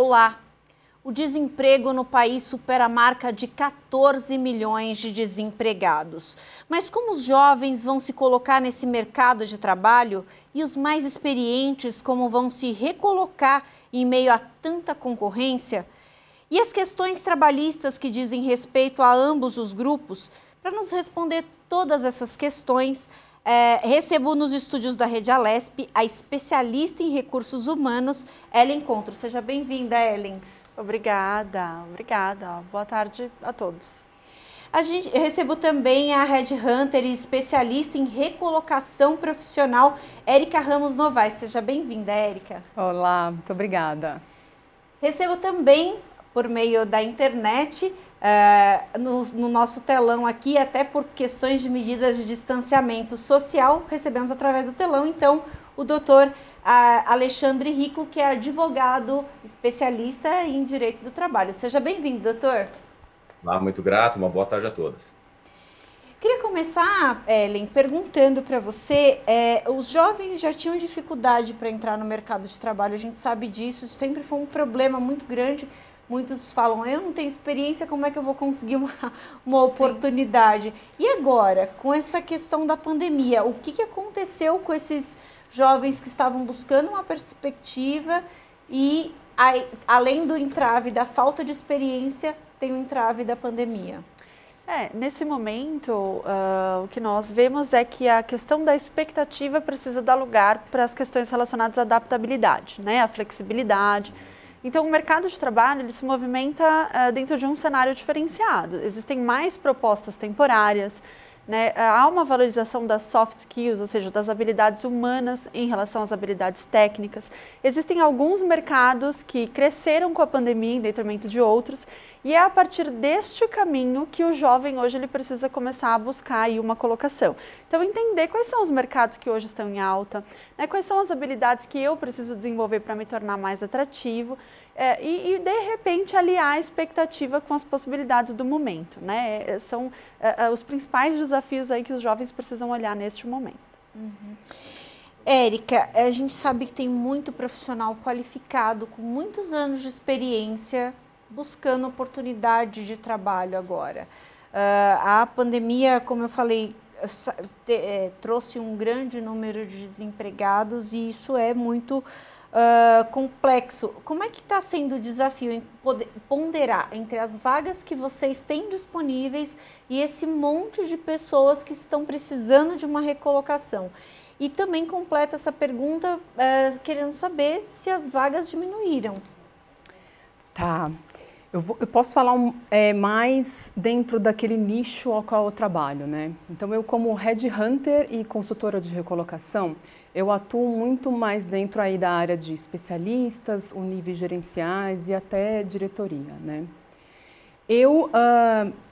Olá! O desemprego no país supera a marca de 14 milhões de desempregados. Mas como os jovens vão se colocar nesse mercado de trabalho e os mais experientes como vão se recolocar em meio a tanta concorrência? E as questões trabalhistas que dizem respeito a ambos os grupos? Para nos responder todas essas questões, recebo nos estúdios da Rede Alesp a especialista em recursos humanos, Ellen Contro. Seja bem-vinda, Ellen. Obrigada. Boa tarde a todos. Eu recebo também a Headhunter e especialista em recolocação profissional, Érica Ramos Novaes. Seja bem-vinda, Érica. Olá, muito obrigada. Recebo também, por meio da internet, no nosso telão aqui, até por questões de medidas de distanciamento social, recebemos através do telão, então, o doutor Alexandre Rico, que é advogado especialista em direito do trabalho. Seja bem-vindo, doutor. Olá, muito grato, uma boa tarde a todas. Queria começar, Ellen, perguntando para você, os jovens já tinham dificuldade para entrar no mercado de trabalho, a gente sabe disso, sempre foi um problema muito grande. Muitos falam, eu não tenho experiência, como é que eu vou conseguir uma oportunidade? E agora, com essa questão da pandemia, o que aconteceu com esses jovens que estavam buscando uma perspectiva e, além do entrave da falta de experiência, tem o entrave da pandemia? Nesse momento, o que nós vemos é que a questão da expectativa precisa dar lugar para as questões relacionadas à adaptabilidade, né, à flexibilidade. Então, o mercado de trabalho ele se movimenta dentro de um cenário diferenciado. Existem mais propostas temporárias, né? Há uma valorização das soft skills, ou seja, das habilidades humanas em relação às habilidades técnicas. Existem alguns mercados que cresceram com a pandemia em detrimento de outros, e é a partir deste caminho que o jovem hoje ele precisa começar a buscar aí uma colocação. Então, entender quais são os mercados que hoje estão em alta, né? Quais são as habilidades que eu preciso desenvolver para me tornar mais atrativo, e de repente aliar a expectativa com as possibilidades do momento, né? São os principais desafios aí que os jovens precisam olhar neste momento. Uhum. Érica, a gente sabe que tem muito profissional qualificado, com muitos anos de experiência, buscando oportunidade de trabalho agora. A pandemia, como eu falei, trouxe um grande número de desempregados e isso é muito complexo. Como é que está sendo o desafio em poder ponderar entre as vagas que vocês têm disponíveis e esse monte de pessoas que estão precisando de uma recolocação? E também completa essa pergunta querendo saber se as vagas diminuíram. Tá. Eu posso falar mais dentro daquele nicho ao qual eu trabalho, né? Então, eu como headhunter e consultora de recolocação, eu atuo muito mais dentro aí da área de especialistas, níveis gerenciais e até diretoria, né?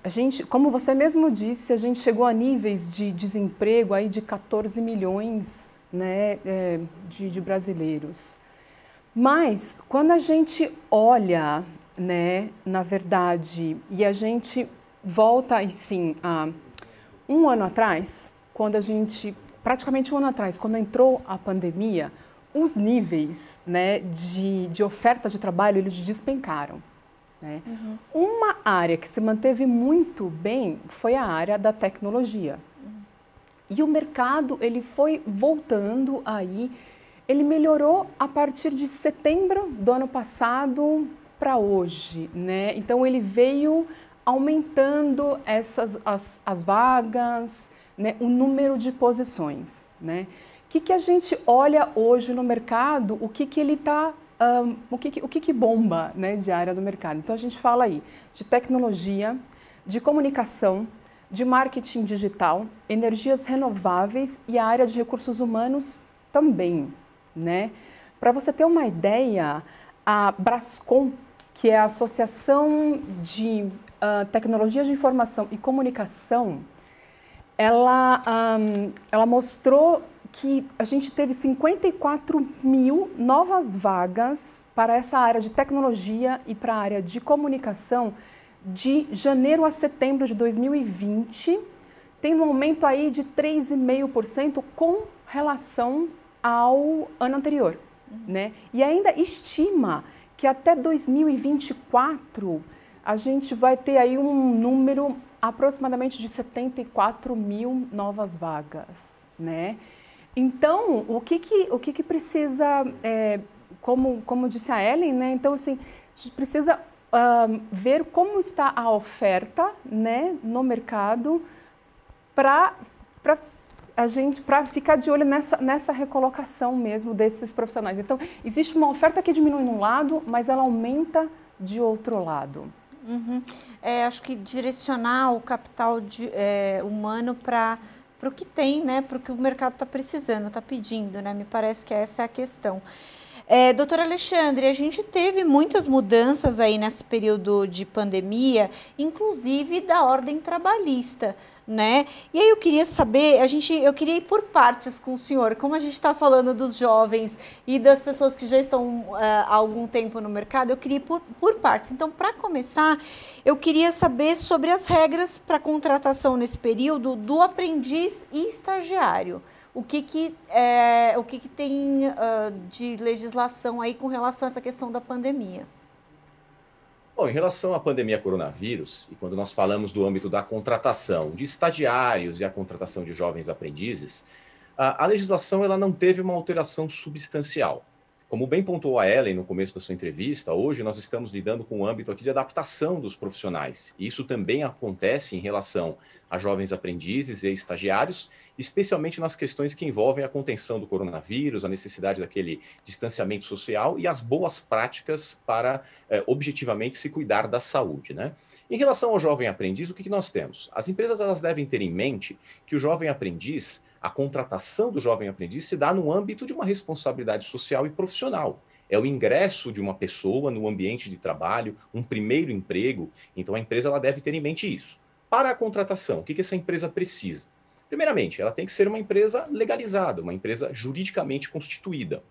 A gente, como você mesmo disse, a gente chegou a níveis de desemprego aí de 14 milhões, né, de brasileiros. Mas, quando a gente olha, né, na verdade, e a gente volta, assim, a um ano atrás, praticamente um ano atrás, quando entrou a pandemia, os níveis, né, de oferta de trabalho, eles despencaram. Né? Uhum. Uma área que se manteve muito bem foi a área da tecnologia. Uhum. E o mercado, ele foi voltando aí, ele melhorou a partir de setembro do ano passado para hoje, né? Então, ele veio aumentando as vagas, né? O número de posições, né? O que a gente olha hoje no mercado, o que ele está... o que bomba, né, de área do mercado? Então, a gente fala aí de tecnologia, de comunicação, de marketing digital, energias renováveis e a área de recursos humanos também, né? Para você ter uma ideia, a Brascom, que é a Associação de Tecnologia de Informação e Comunicação, ela mostrou que a gente teve 54 mil novas vagas para essa área de tecnologia e para a área de comunicação de janeiro a setembro de 2020, tendo um aumento aí de 3,5% com relação ao ano anterior, né? E ainda estima que até 2024 a gente vai ter aí um número aproximadamente de 74 mil novas vagas, né? Então, o que precisa, como disse a Ellen, né? Então, assim, a gente precisa ver como está a oferta, né, no mercado para ficar de olho nessa recolocação mesmo desses profissionais. Então, existe uma oferta que diminui num lado, mas ela aumenta de outro lado. Uhum. Acho que direcionar o capital humano para o que tem, né, para o que o mercado está precisando, está pedindo, né, me parece que essa é a questão. Doutor Alexandre, a gente teve muitas mudanças aí nesse período de pandemia, inclusive da ordem trabalhista, né? E aí eu queria saber, eu queria ir por partes com o senhor, como a gente está falando dos jovens e das pessoas que já estão há algum tempo no mercado, eu queria ir por partes. Então, para começar, eu queria saber sobre as regras para contratação nesse período do aprendiz e estagiário. O que tem de legislação aí com relação a essa questão da pandemia? Bom, em relação à pandemia coronavírus, e quando nós falamos do âmbito da contratação de estagiários e a contratação de jovens aprendizes, a legislação ela não teve uma alteração substancial. Como bem pontuou a Ellen no começo da sua entrevista, hoje nós estamos lidando com o âmbito aqui de adaptação dos profissionais. E isso também acontece em relação a jovens aprendizes e estagiários, especialmente nas questões que envolvem a contenção do coronavírus, a necessidade daquele distanciamento social e as boas práticas para, objetivamente, se cuidar da saúde, né? Em relação ao jovem aprendiz, o que nós temos? As empresas elas devem ter em mente que o jovem aprendiz, a contratação do jovem aprendiz se dá no âmbito de uma responsabilidade social e profissional. É o ingresso de uma pessoa no ambiente de trabalho, um primeiro emprego. Então, a empresa ela deve ter em mente isso. Para a contratação, o que essa empresa precisa? Primeiramente, ela tem que ser uma empresa legalizada, uma empresa juridicamente constituída.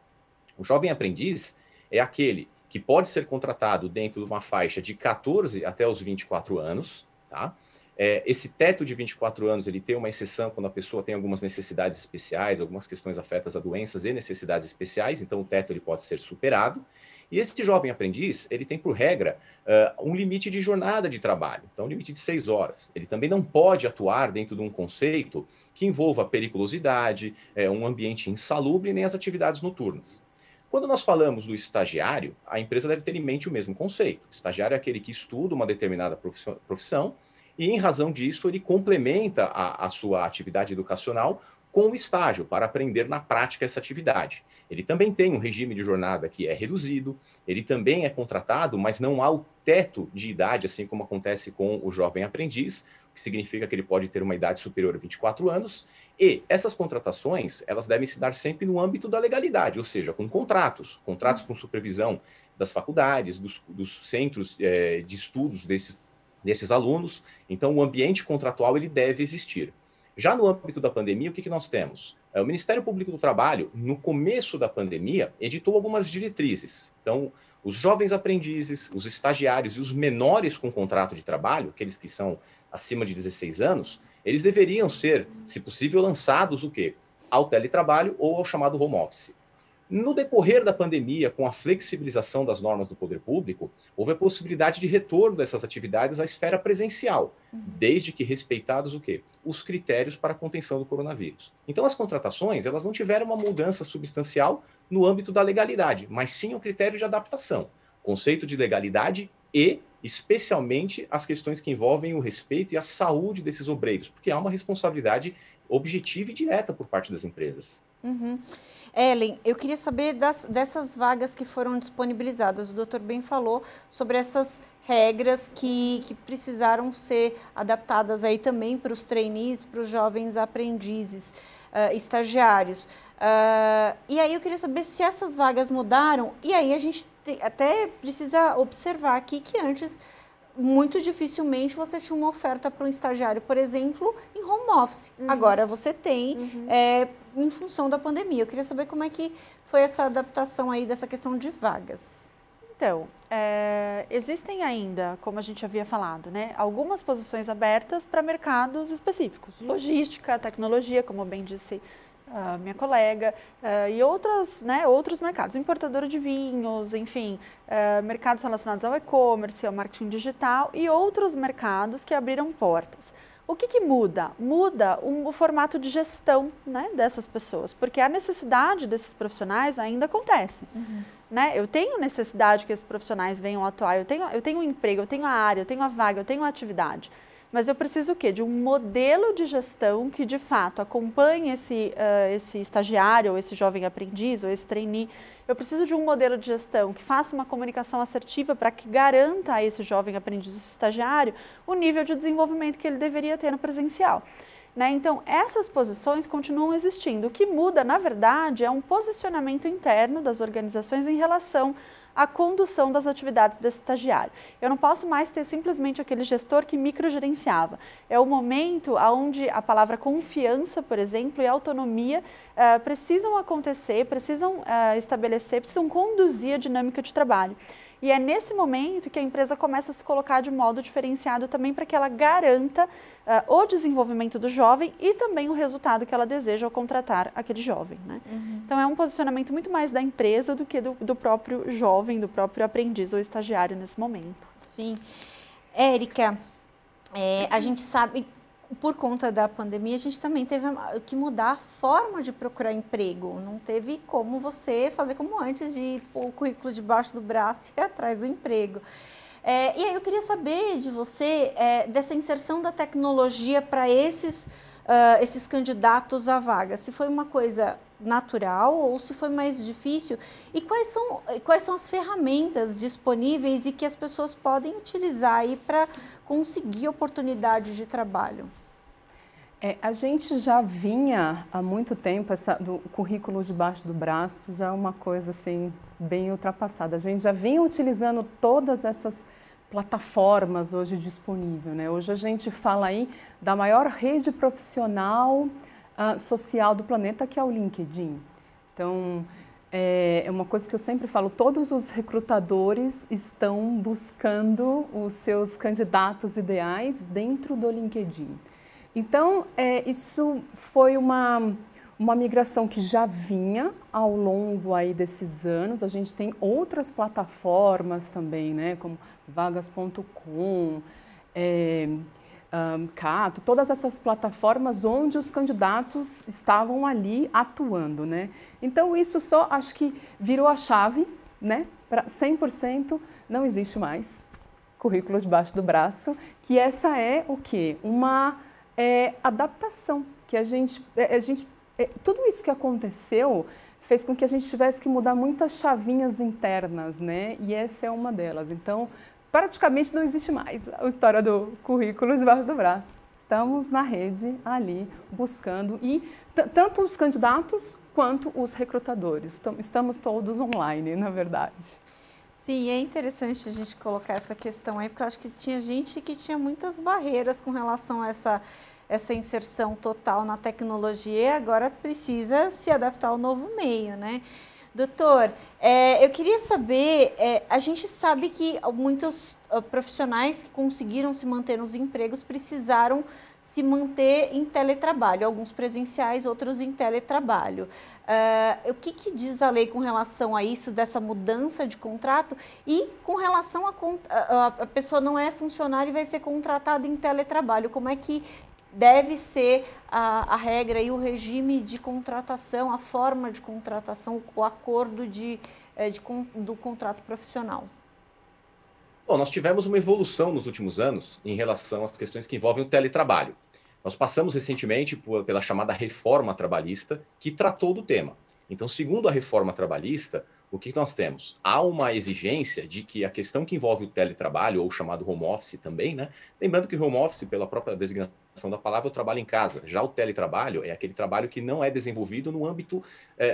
O jovem aprendiz é aquele que pode ser contratado dentro de uma faixa de 14 até os 24 anos, tá? Esse teto de 24 anos, ele tem uma exceção quando a pessoa tem algumas necessidades especiais, algumas questões afetas a doenças e necessidades especiais, então o teto ele pode ser superado. E esse jovem aprendiz, ele tem por regra um limite de jornada de trabalho, então um limite de 6 horas. Ele também não pode atuar dentro de um conceito que envolva periculosidade, um ambiente insalubre, nem as atividades noturnas. Quando nós falamos do estagiário, a empresa deve ter em mente o mesmo conceito. O estagiário é aquele que estuda uma determinada profissão, e, em razão disso, ele complementa a sua atividade educacional com o estágio, para aprender na prática essa atividade. Ele também tem um regime de jornada que é reduzido, ele também é contratado, mas não há o teto de idade, assim como acontece com o jovem aprendiz, o que significa que ele pode ter uma idade superior a 24 anos, e essas contratações, elas devem se dar sempre no âmbito da legalidade, ou seja, com contratos com supervisão das faculdades, dos centros de estudos desses alunos. Então, o ambiente contratual ele deve existir. Já no âmbito da pandemia, o que nós temos? O Ministério Público do Trabalho, no começo da pandemia, editou algumas diretrizes. Então, os jovens aprendizes, os estagiários e os menores com contrato de trabalho, aqueles que são acima de 16 anos, eles deveriam ser, se possível, lançados o quê? Ao teletrabalho ou ao chamado home office. No decorrer da pandemia, com a flexibilização das normas do poder público, houve a possibilidade de retorno dessas atividades à esfera presencial, desde que respeitados o quê? Os critérios para a contenção do coronavírus. Então, as contratações, elas não tiveram uma mudança substancial no âmbito da legalidade, mas sim o critério de adaptação, conceito de legalidade e, especialmente, as questões que envolvem o respeito e a saúde desses obreiros, porque há uma responsabilidade objetiva e direta por parte das empresas. Uhum. Ellen, eu queria saber dessas vagas que foram disponibilizadas. O doutor bem falou sobre essas regras que precisaram ser adaptadas aí também para os trainees, para os jovens aprendizes, estagiários. E aí eu queria saber se essas vagas mudaram. E aí a gente até precisa observar aqui que antes, muito dificilmente você tinha uma oferta para um estagiário, por exemplo, em home office. Agora você tem, em função da pandemia. Eu queria saber como é que foi essa adaptação aí dessa questão de vagas. Então, existem ainda, como a gente havia falado, né, algumas posições abertas para mercados específicos. Logística, tecnologia, como bem disse minha colega, e outros mercados, importadora de vinhos, enfim, mercados relacionados ao e-commerce, ao marketing digital e outros mercados que abriram portas. O que muda? Muda o formato de gestão, né, dessas pessoas, porque a necessidade desses profissionais ainda acontece. Né? Eu tenho necessidade que esses profissionais venham atuar, eu tenho um emprego, eu tenho a área, eu tenho a vaga, eu tenho a atividade. Mas eu preciso o quê? De um modelo de gestão que, de fato, acompanhe esse estagiário, ou esse jovem aprendiz, ou esse trainee. Eu preciso de um modelo de gestão que faça uma comunicação assertiva para que garanta a esse jovem aprendiz, esse estagiário, o nível de desenvolvimento que ele deveria ter no presencial. Né? Então, essas posições continuam existindo. O que muda, na verdade, é um posicionamento interno das organizações em relação à condução das atividades desse estagiário. Eu não posso mais ter simplesmente aquele gestor que microgerenciava. É o momento onde a palavra confiança, por exemplo, e autonomia precisam acontecer, precisam estabelecer, precisam conduzir a dinâmica de trabalho. E é nesse momento que a empresa começa a se colocar de modo diferenciado também para que ela garanta o desenvolvimento do jovem e também o resultado que ela deseja ao contratar aquele jovem. Né? Então é um posicionamento muito mais da empresa do que do próprio jovem, do próprio aprendiz ou estagiário nesse momento. Sim. Érica, a gente sabe, por conta da pandemia, a gente também teve que mudar a forma de procurar emprego. Não teve como você fazer como antes, de pôr o currículo debaixo do braço e ir atrás do emprego. E aí eu queria saber de você dessa inserção da tecnologia para esses candidatos à vaga. Se foi uma coisa natural ou se foi mais difícil, e quais são as ferramentas disponíveis e que as pessoas podem utilizar aí para conseguir oportunidade de trabalho? A gente já vinha há muito tempo, do currículo debaixo do braço, já é uma coisa assim bem ultrapassada. A gente já vinha utilizando todas essas plataformas hoje disponíveis, né? Hoje a gente fala aí da maior rede profissional social do planeta, que é o LinkedIn. Então, é uma coisa que eu sempre falo, todos os recrutadores estão buscando os seus candidatos ideais dentro do LinkedIn. Então, isso foi uma migração que já vinha ao longo aí desses anos. A gente tem outras plataformas também, né, como vagas.com, Cato, todas essas plataformas onde os candidatos estavam ali atuando, né? Então, isso só acho que virou a chave, né, para 100% não existe mais currículo debaixo do braço, que essa é o quê? Uma adaptação, que tudo isso que aconteceu fez com que a gente tivesse que mudar muitas chavinhas internas, né? E essa é uma delas. Então, praticamente não existe mais a história do currículo debaixo do braço. Estamos na rede ali buscando, e tanto os candidatos quanto os recrutadores. Estamos todos online, na verdade. Sim, é interessante a gente colocar essa questão aí, porque eu acho que tinha gente que tinha muitas barreiras com relação a essa inserção total na tecnologia e agora precisa se adaptar ao novo meio, né? Doutor, eu queria saber, a gente sabe que muitos profissionais que conseguiram se manter nos empregos precisaram se manter em teletrabalho, alguns presenciais, outros em teletrabalho. O que diz a lei com relação a isso, dessa mudança de contrato e com relação a pessoa não é funcionária e vai ser contratada em teletrabalho? Como é que deve ser a regra e o regime de contratação, a forma de contratação, o acordo do contrato profissional? Bom, nós tivemos uma evolução nos últimos anos em relação às questões que envolvem o teletrabalho. Nós passamos recentemente pela chamada reforma trabalhista, que tratou do tema. Então, segundo a reforma trabalhista, o que nós temos? Há uma exigência de que a questão que envolve o teletrabalho, ou chamado home office também, né? Lembrando que o home office, pela própria designação da palavra, é o trabalho em casa. Já o teletrabalho é aquele trabalho que não é desenvolvido no âmbito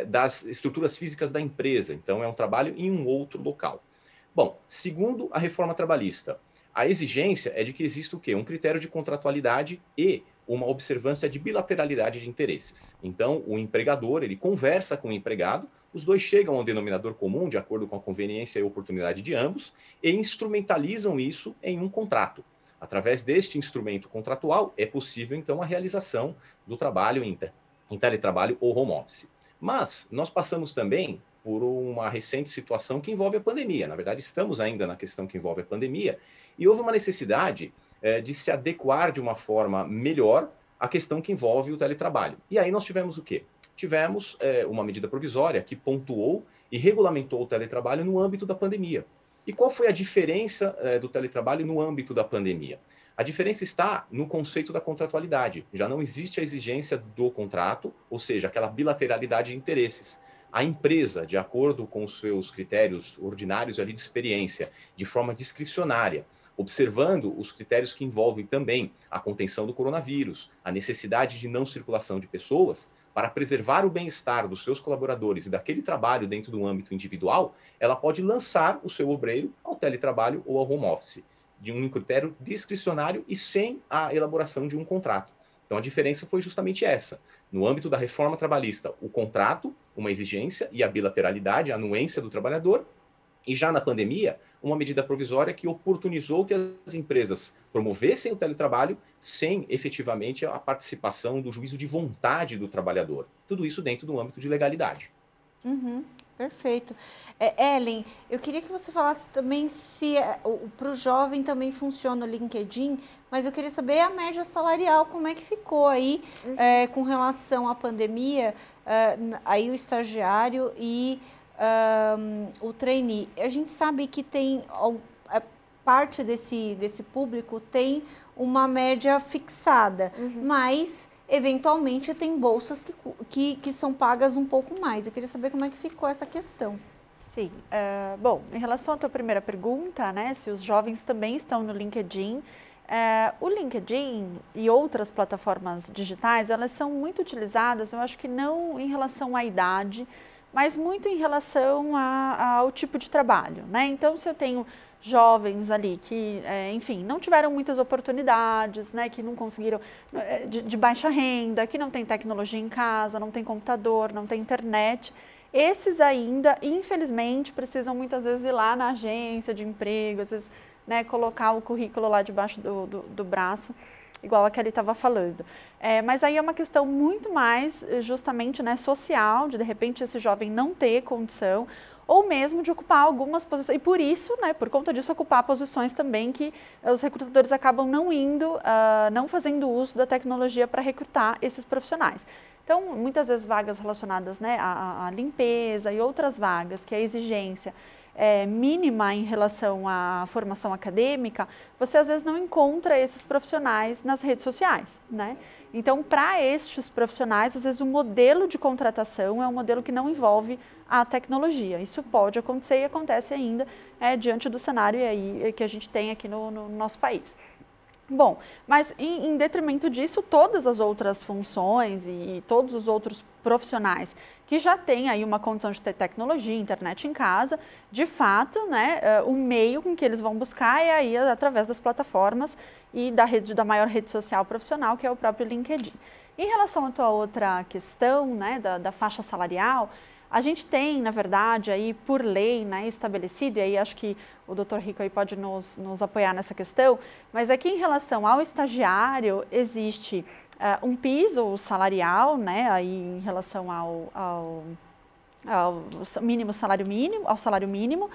das estruturas físicas da empresa. Então, é um trabalho em um outro local. Bom, segundo a reforma trabalhista, a exigência é de que exista o quê? Um critério de contratualidade e uma observância de bilateralidade de interesses. Então, o empregador, ele conversa com o empregado, os dois chegam a um denominador comum, de acordo com a conveniência e oportunidade de ambos, e instrumentalizam isso em um contrato. Através deste instrumento contratual, é possível, então, a realização do trabalho em em teletrabalho ou home office. Mas nós passamos também por uma recente situação que envolve a pandemia. Na verdade, estamos ainda na questão que envolve a pandemia, e houve uma necessidade de se adequar de uma forma melhor à questão que envolve o teletrabalho. E aí nós tivemos o quê? Tivemos uma medida provisória que pontuou e regulamentou o teletrabalho no âmbito da pandemia. E qual foi a diferença do teletrabalho no âmbito da pandemia? A diferença está no conceito da contratualidade. Já não existe a exigência do contrato, ou seja, aquela bilateralidade de interesses. A empresa, de acordo com os seus critérios ordinários ali de experiência, de forma discricionária, observando os critérios que envolvem também a contenção do coronavírus, a necessidade de não circulação de pessoas, para preservar o bem-estar dos seus colaboradores e daquele trabalho dentro do âmbito individual, ela pode lançar o seu obreiro ao teletrabalho ou ao home office, de um critério discricionário e sem a elaboração de um contrato. Então, a diferença foi justamente essa. No âmbito da reforma trabalhista, o contrato, uma exigência, e a bilateralidade, a anuência do trabalhador. E já na pandemia, uma medida provisória que oportunizou que as empresas promovessem o teletrabalho sem efetivamente a participação do juízo de vontade do trabalhador. Tudo isso dentro do âmbito de legalidade. Uhum. Perfeito. Ellen, eu queria que você falasse também se para o jovem também funciona o LinkedIn, mas eu queria saber a média salarial, como é que ficou aí com relação à pandemia, aí o estagiário e o trainee. A gente sabe que tem parte desse público tem uma média fixada, mas eventualmente tem bolsas que são pagas um pouco mais. Eu queria saber como é que ficou essa questão. Sim. Bom, em relação à tua primeira pergunta, né, se os jovens também estão no LinkedIn, o LinkedIn e outras plataformas digitais, elas são muito utilizadas, eu acho que não em relação à idade, mas muito em relação ao tipo de trabalho, né? Então, se eu tenho jovens ali que, enfim, não tiveram muitas oportunidades, né, que não conseguiram, de baixa renda, que não tem tecnologia em casa, não tem computador, não tem internet, esses ainda, infelizmente, precisam muitas vezes ir lá na agência de emprego, às vezes, né, colocar o currículo lá debaixo do braço, igual a Kelly estava falando. Mas aí é uma questão muito mais, justamente, né, social, de repente esse jovem não ter condição, ou mesmo de ocupar algumas posições, e por isso, né, por conta disso, ocupar posições também que os recrutadores acabam não indo, não fazendo uso da tecnologia para recrutar esses profissionais. Então, muitas vezes vagas relacionadas, né, à limpeza e outras vagas, que a exigência mínima em relação à formação acadêmica, você às vezes não encontra esses profissionais nas redes sociais, né? Então, para estes profissionais, às vezes o modelo de contratação é um modelo que não envolve a tecnologia. Isso pode acontecer e acontece ainda diante do cenário aí que a gente tem aqui no nosso país. Bom, mas em detrimento disso, todas as outras funções e todos os outros profissionais que já têm aí uma condição de ter tecnologia, internet em casa, de fato, né, o meio com que eles vão buscar é aí através das plataformas e da maior rede social profissional, que é o próprio LinkedIn. Em relação à tua outra questão, né, da faixa salarial, a gente tem, na verdade, aí por lei, né, estabelecido, e aí acho que o Dr. Rico aí pode nos apoiar nessa questão, mas aqui em relação ao estagiário, existe um piso salarial, né, aí em relação ao mínimo salário mínimo, ao salário mínimo,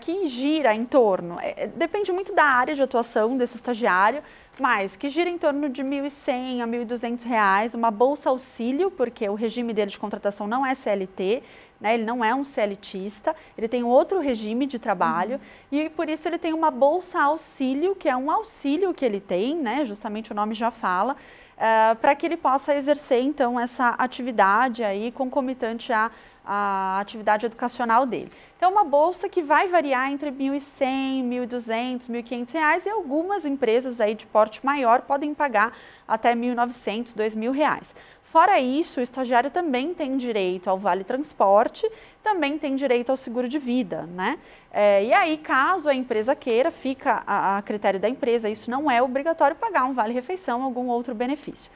que gira em torno, depende muito da área de atuação desse estagiário, mas que gira em torno de R$ 1.100 a R$ 1.200, uma bolsa auxílio, porque o regime dele de contratação não é CLT, né, ele não é um CLTista, ele tem outro regime de trabalho e por isso ele tem uma bolsa auxílio, que é um auxílio que ele tem, né, justamente o nome já fala, para que ele possa exercer então essa atividade aí concomitante à atividade educacional dele. Então, uma bolsa que vai variar entre R$ 1.100, R$ 1.200, R$ 1.500 e algumas empresas aí de porte maior podem pagar até R$ 1.900, R$ 2.000. Fora isso, o estagiário também tem direito ao vale transporte, também tem direito ao seguro de vida, né? E aí, caso a empresa queira, fica a critério da empresa, isso não é obrigatório pagar um vale-refeição ou algum outro benefício.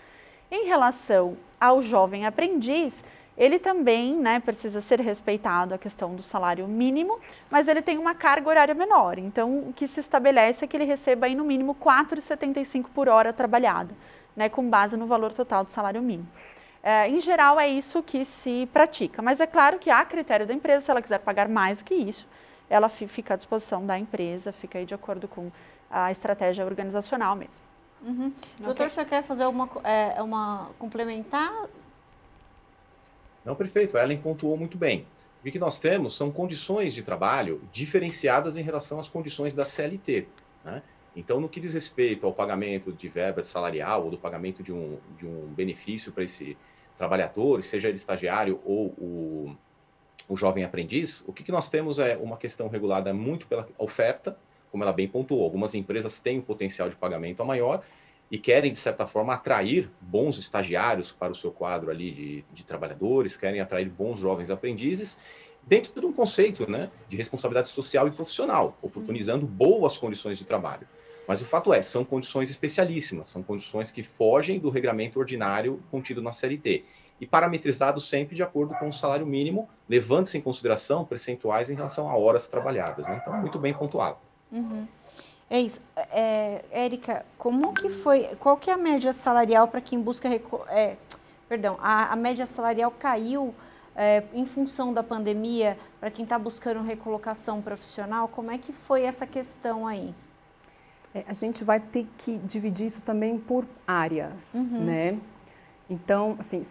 Em relação ao jovem aprendiz, ele também, né, precisa ser respeitado a questão do salário mínimo, mas ele tem uma carga horária menor. Então, o que se estabelece é que ele receba aí no mínimo R$ 4,75 por hora trabalhada, né, com base no valor total do salário mínimo. Em geral, é isso que se pratica, mas é claro que há critério da empresa, se ela quiser pagar mais do que isso, ela fica à disposição da empresa, fica aí de acordo com a estratégia organizacional mesmo. Uhum. Doutor, você quer fazer uma complementar? Não, perfeito. A Ellen pontuou muito bem. O que nós temos são condições de trabalho diferenciadas em relação às condições da CLT, né? Então, no que diz respeito ao pagamento de verba salarial ou do pagamento de um benefício para esse trabalhador, seja ele estagiário ou o jovem aprendiz, o que nós temos é uma questão regulada muito pela oferta, como ela bem pontuou. Algumas empresas têm um potencial de pagamento maior e querem, de certa forma, atrair bons estagiários para o seu quadro ali de trabalhadores, querem atrair bons jovens aprendizes, dentro de um conceito, né, de responsabilidade social e profissional, oportunizando boas condições de trabalho. Mas o fato é, são condições especialíssimas, são condições que fogem do regramento ordinário contido na CLT e parametrizados sempre de acordo com o salário mínimo, levando-se em consideração percentuais em relação a horas trabalhadas, né? Então, muito bem pontuado. Uhum. É isso. Érica, qual que é a média salarial para quem busca... a média salarial caiu em função da pandemia para quem está buscando recolocação profissional. Como é que foi essa questão aí? A gente vai ter que dividir isso também por áreas, né? Então, assim,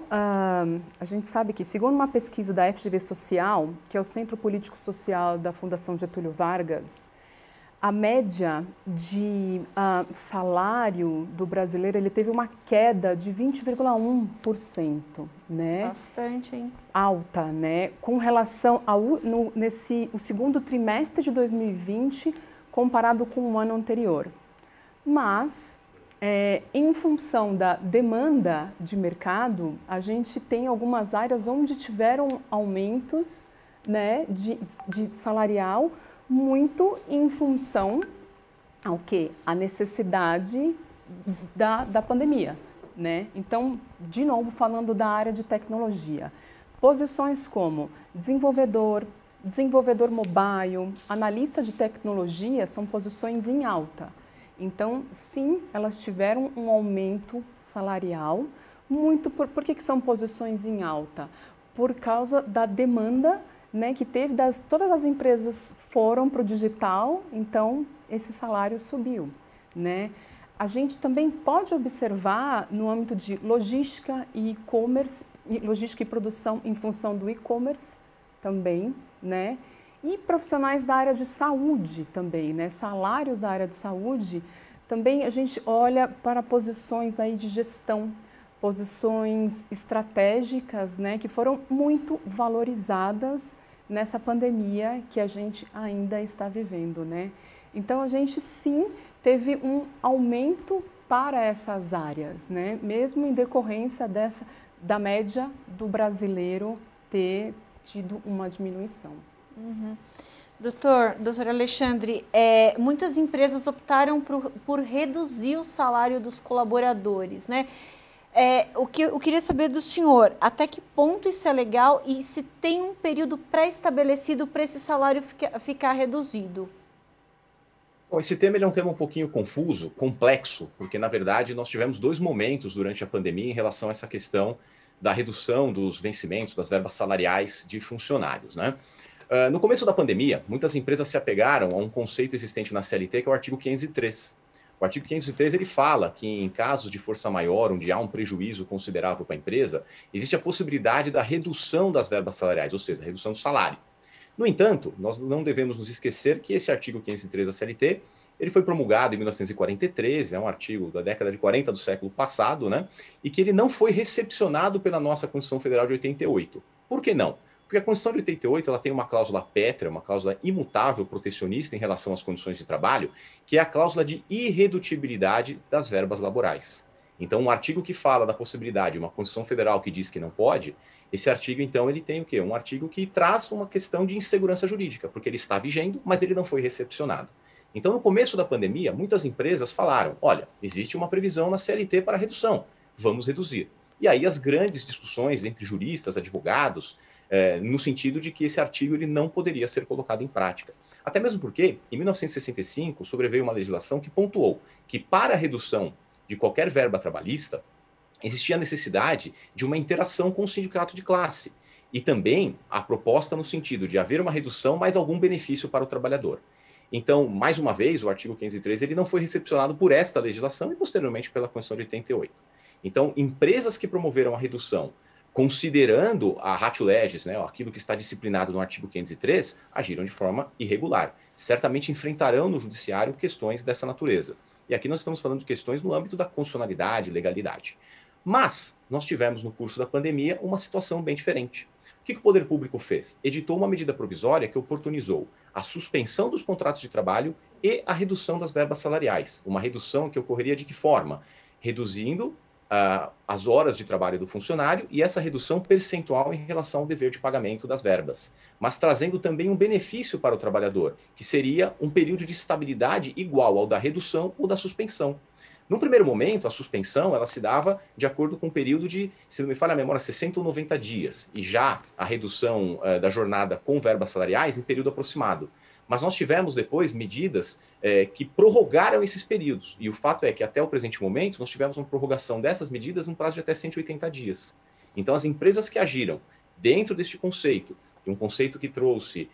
a gente sabe que, segundo uma pesquisa da FGV Social, que é o Centro Político Social da Fundação Getúlio Vargas, a média de salário do brasileiro, ele teve uma queda de 20,1%, né? Bastante, hein? Alta, né? Com relação o segundo trimestre de 2020, comparado com o ano anterior. Mas, em função da demanda de mercado, a gente tem algumas áreas onde tiveram aumentos, né, de salarial, muito em função ao quê? A necessidade da pandemia, né? Então, de novo, falando da área de tecnologia, posições como desenvolvedor mobile, analista de tecnologia são posições em alta. Então, sim, elas tiveram um aumento salarial, muito por que são posições em alta? Por causa da demanda, né, que teve, todas as empresas foram para o digital, então esse salário subiu, né? A gente também pode observar no âmbito de logística e e-commerce, logística e produção em função do e-commerce também, né? E profissionais da área de saúde também, né? Salários da área de saúde, também a gente olha para posições aí de gestão, posições estratégicas, né? Que foram muito valorizadas nessa pandemia que a gente ainda está vivendo, né? Então, a gente sim teve um aumento para essas áreas, né? Mesmo em decorrência da média do brasileiro ter tido uma diminuição. Uhum. Doutor Alexandre, muitas empresas optaram por reduzir o salário dos colaboradores, né? O que eu queria saber do senhor, até que ponto isso é legal e se tem um período pré-estabelecido para esse salário ficar reduzido? Bom, esse tema ele é um tema um pouquinho confuso, complexo, porque, na verdade, nós tivemos dois momentos durante a pandemia em relação a essa questão da redução dos vencimentos, das verbas salariais de funcionários, né? No começo da pandemia, muitas empresas se apegaram a um conceito existente na CLT, que é o artigo 503. O artigo 503 ele fala que em casos de força maior, onde há um prejuízo considerável para a empresa, existe a possibilidade da redução das verbas salariais, ou seja, a redução do salário. No entanto, nós não devemos nos esquecer que esse artigo 503 da CLT, ele foi promulgado em 1943, é um artigo da década de 40 do século passado, né? E que ele não foi recepcionado pela nossa Constituição Federal de 88. Por que não? Porque a Constituição de 88 ela tem uma cláusula pétrea, uma cláusula imutável protecionista em relação às condições de trabalho, que é a cláusula de irredutibilidade das verbas laborais. Então, um artigo que fala da possibilidade, uma Constituição Federal que diz que não pode, esse artigo, então, ele tem o quê? Um artigo que traz uma questão de insegurança jurídica, porque ele está vigendo, mas ele não foi recepcionado. Então, no começo da pandemia, muitas empresas falaram, olha, existe uma previsão na CLT para redução, vamos reduzir. E aí as grandes discussões entre juristas, advogados, no sentido de que esse artigo ele não poderia ser colocado em prática. Até mesmo porque, em 1965, sobreveio uma legislação que pontuou que para a redução de qualquer verba trabalhista, existia a necessidade de uma interação com o sindicato de classe e também a proposta no sentido de haver uma redução, mas algum benefício para o trabalhador. Então, mais uma vez, o artigo 513 ele não foi recepcionado por esta legislação e posteriormente pela Constituição de 88. Então, empresas que promoveram a redução, considerando a ratio legis, né, aquilo que está disciplinado no artigo 503, agiram de forma irregular. Certamente enfrentarão no judiciário questões dessa natureza. E aqui nós estamos falando de questões no âmbito da constitucionalidade, legalidade. Mas nós tivemos no curso da pandemia uma situação bem diferente. O que o poder público fez? Editou uma medida provisória que oportunizou a suspensão dos contratos de trabalho e a redução das verbas salariais. Uma redução que ocorreria de que forma? Reduzindo as horas de trabalho do funcionário e essa redução percentual em relação ao dever de pagamento das verbas, mas trazendo também um benefício para o trabalhador, que seria um período de estabilidade igual ao da redução ou da suspensão. Num primeiro momento, a suspensão ela se dava de acordo com um período de, se não me falha a memória, 60 ou 90 dias, e já a redução da jornada com verbas salariais em período aproximado. Mas nós tivemos depois medidas que prorrogaram esses períodos. E o fato é que até o presente momento nós tivemos uma prorrogação dessas medidas num prazo de até 180 dias. Então as empresas que agiram dentro deste conceito, que é um conceito que trouxe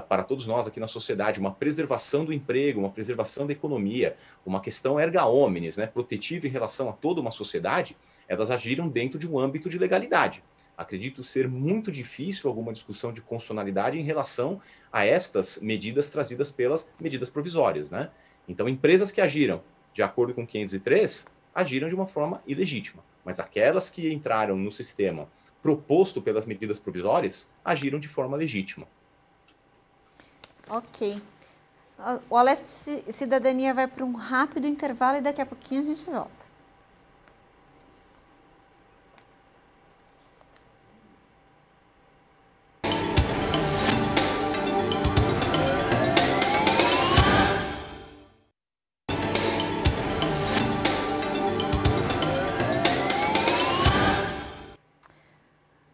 para todos nós aqui na sociedade uma preservação do emprego, uma preservação da economia, uma questão erga omnes, né, protetiva em relação a toda uma sociedade, elas agiram dentro de um âmbito de legalidade. Acredito ser muito difícil alguma discussão de constitucionalidade em relação a estas medidas trazidas pelas medidas provisórias, né? Então, empresas que agiram de acordo com 503, agiram de uma forma ilegítima, mas aquelas que entraram no sistema proposto pelas medidas provisórias, agiram de forma legítima. Ok. O Alesp Cidadania vai para um rápido intervalo e daqui a pouquinho a gente volta.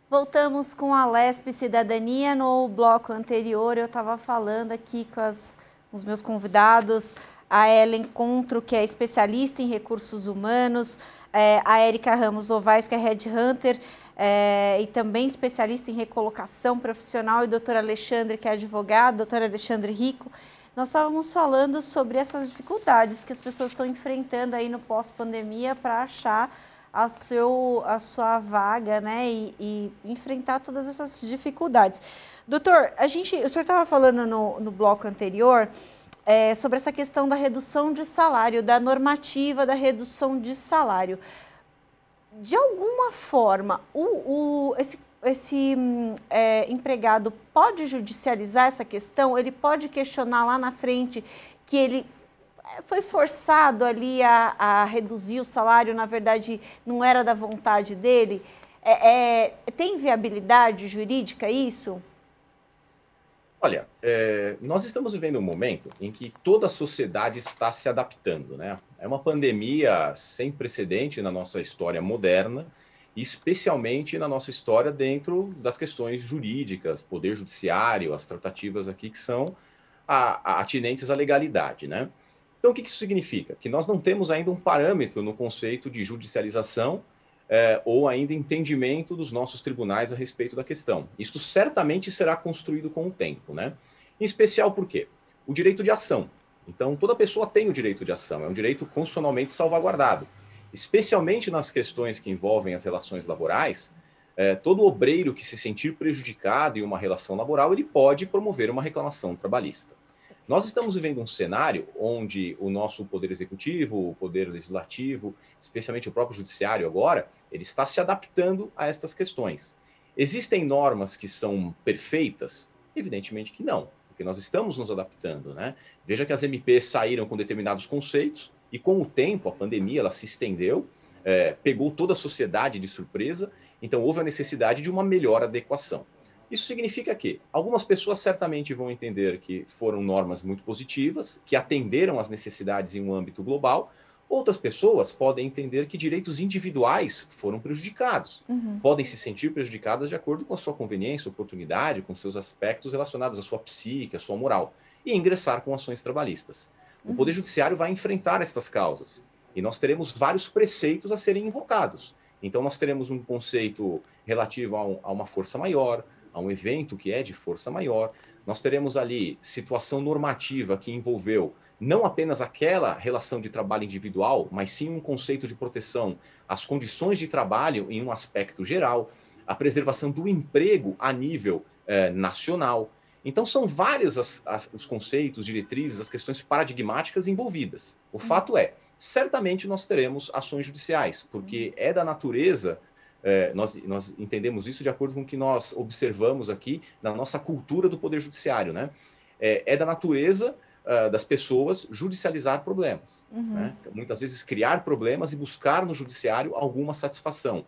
Voltamos com a Alesp Cidadania. No bloco anterior eu estava falando aqui com os meus convidados, a Ellen Contro, que é especialista em recursos humanos, a Érica Ramos Ovais, que é headhunter e também especialista em recolocação profissional, e o doutor Alexandre, que é advogado, doutor Alexandre Rico. Nós estávamos falando sobre essas dificuldades que as pessoas estão enfrentando aí no pós-pandemia para achar a sua vaga, né, e enfrentar todas essas dificuldades. Doutor, o senhor estava falando no bloco anterior sobre essa questão da redução de salário, da normativa da redução de salário. De alguma forma, esse empregado pode judicializar essa questão? Ele pode questionar lá na frente que ele foi forçado ali a reduzir o salário, na verdade não era da vontade dele? Tem viabilidade jurídica isso? Olha, nós estamos vivendo um momento em que toda a sociedade está se adaptando, né? É uma pandemia sem precedente na nossa história moderna, especialmente na nossa história dentro das questões jurídicas, poder judiciário, as tratativas aqui que são atinentes à legalidade, né? Então, o que isso significa? Que nós não temos ainda um parâmetro no conceito de judicialização ou ainda entendimento dos nossos tribunais a respeito da questão. Isso certamente será construído com o tempo, né? Em especial por quê? O direito de ação. Então, toda pessoa tem o direito de ação, é um direito constitucionalmente salvaguardado. Especialmente nas questões que envolvem as relações laborais, todo obreiro que se sentir prejudicado em uma relação laboral, ele pode promover uma reclamação trabalhista. Nós estamos vivendo um cenário onde o nosso poder executivo, o poder legislativo, especialmente o próprio judiciário agora, ele está se adaptando a estas questões. Existem normas que são perfeitas? Evidentemente que não, porque nós estamos nos adaptando, né? Veja que as MPs saíram com determinados conceitos e com o tempo, a pandemia, ela se estendeu, pegou toda a sociedade de surpresa, então houve a necessidade de uma melhor adequação. Isso significa que algumas pessoas certamente vão entender que foram normas muito positivas, que atenderam às necessidades em um âmbito global. Outras pessoas podem entender que direitos individuais foram prejudicados. Podem se sentir prejudicadas de acordo com a sua conveniência, oportunidade, com seus aspectos relacionados à sua psique, à sua moral, e ingressar com ações trabalhistas. O Poder Judiciário vai enfrentar estas causas, e nós teremos vários preceitos a serem invocados. Então, nós teremos um conceito relativo a uma força maior, a um evento que é de força maior. Nós teremos ali situação normativa que envolveu não apenas aquela relação de trabalho individual, mas sim um conceito de proteção às condições de trabalho em um aspecto geral, a preservação do emprego a nível nacional. Então, são vários os conceitos, diretrizes, as questões paradigmáticas envolvidas. O fato é, certamente nós teremos ações judiciais, porque é da natureza, nós entendemos isso de acordo com o que nós observamos aqui na nossa cultura do Poder Judiciário, né? É da natureza das pessoas judicializar problemas, né? Muitas vezes criar problemas e buscar no judiciário alguma satisfação.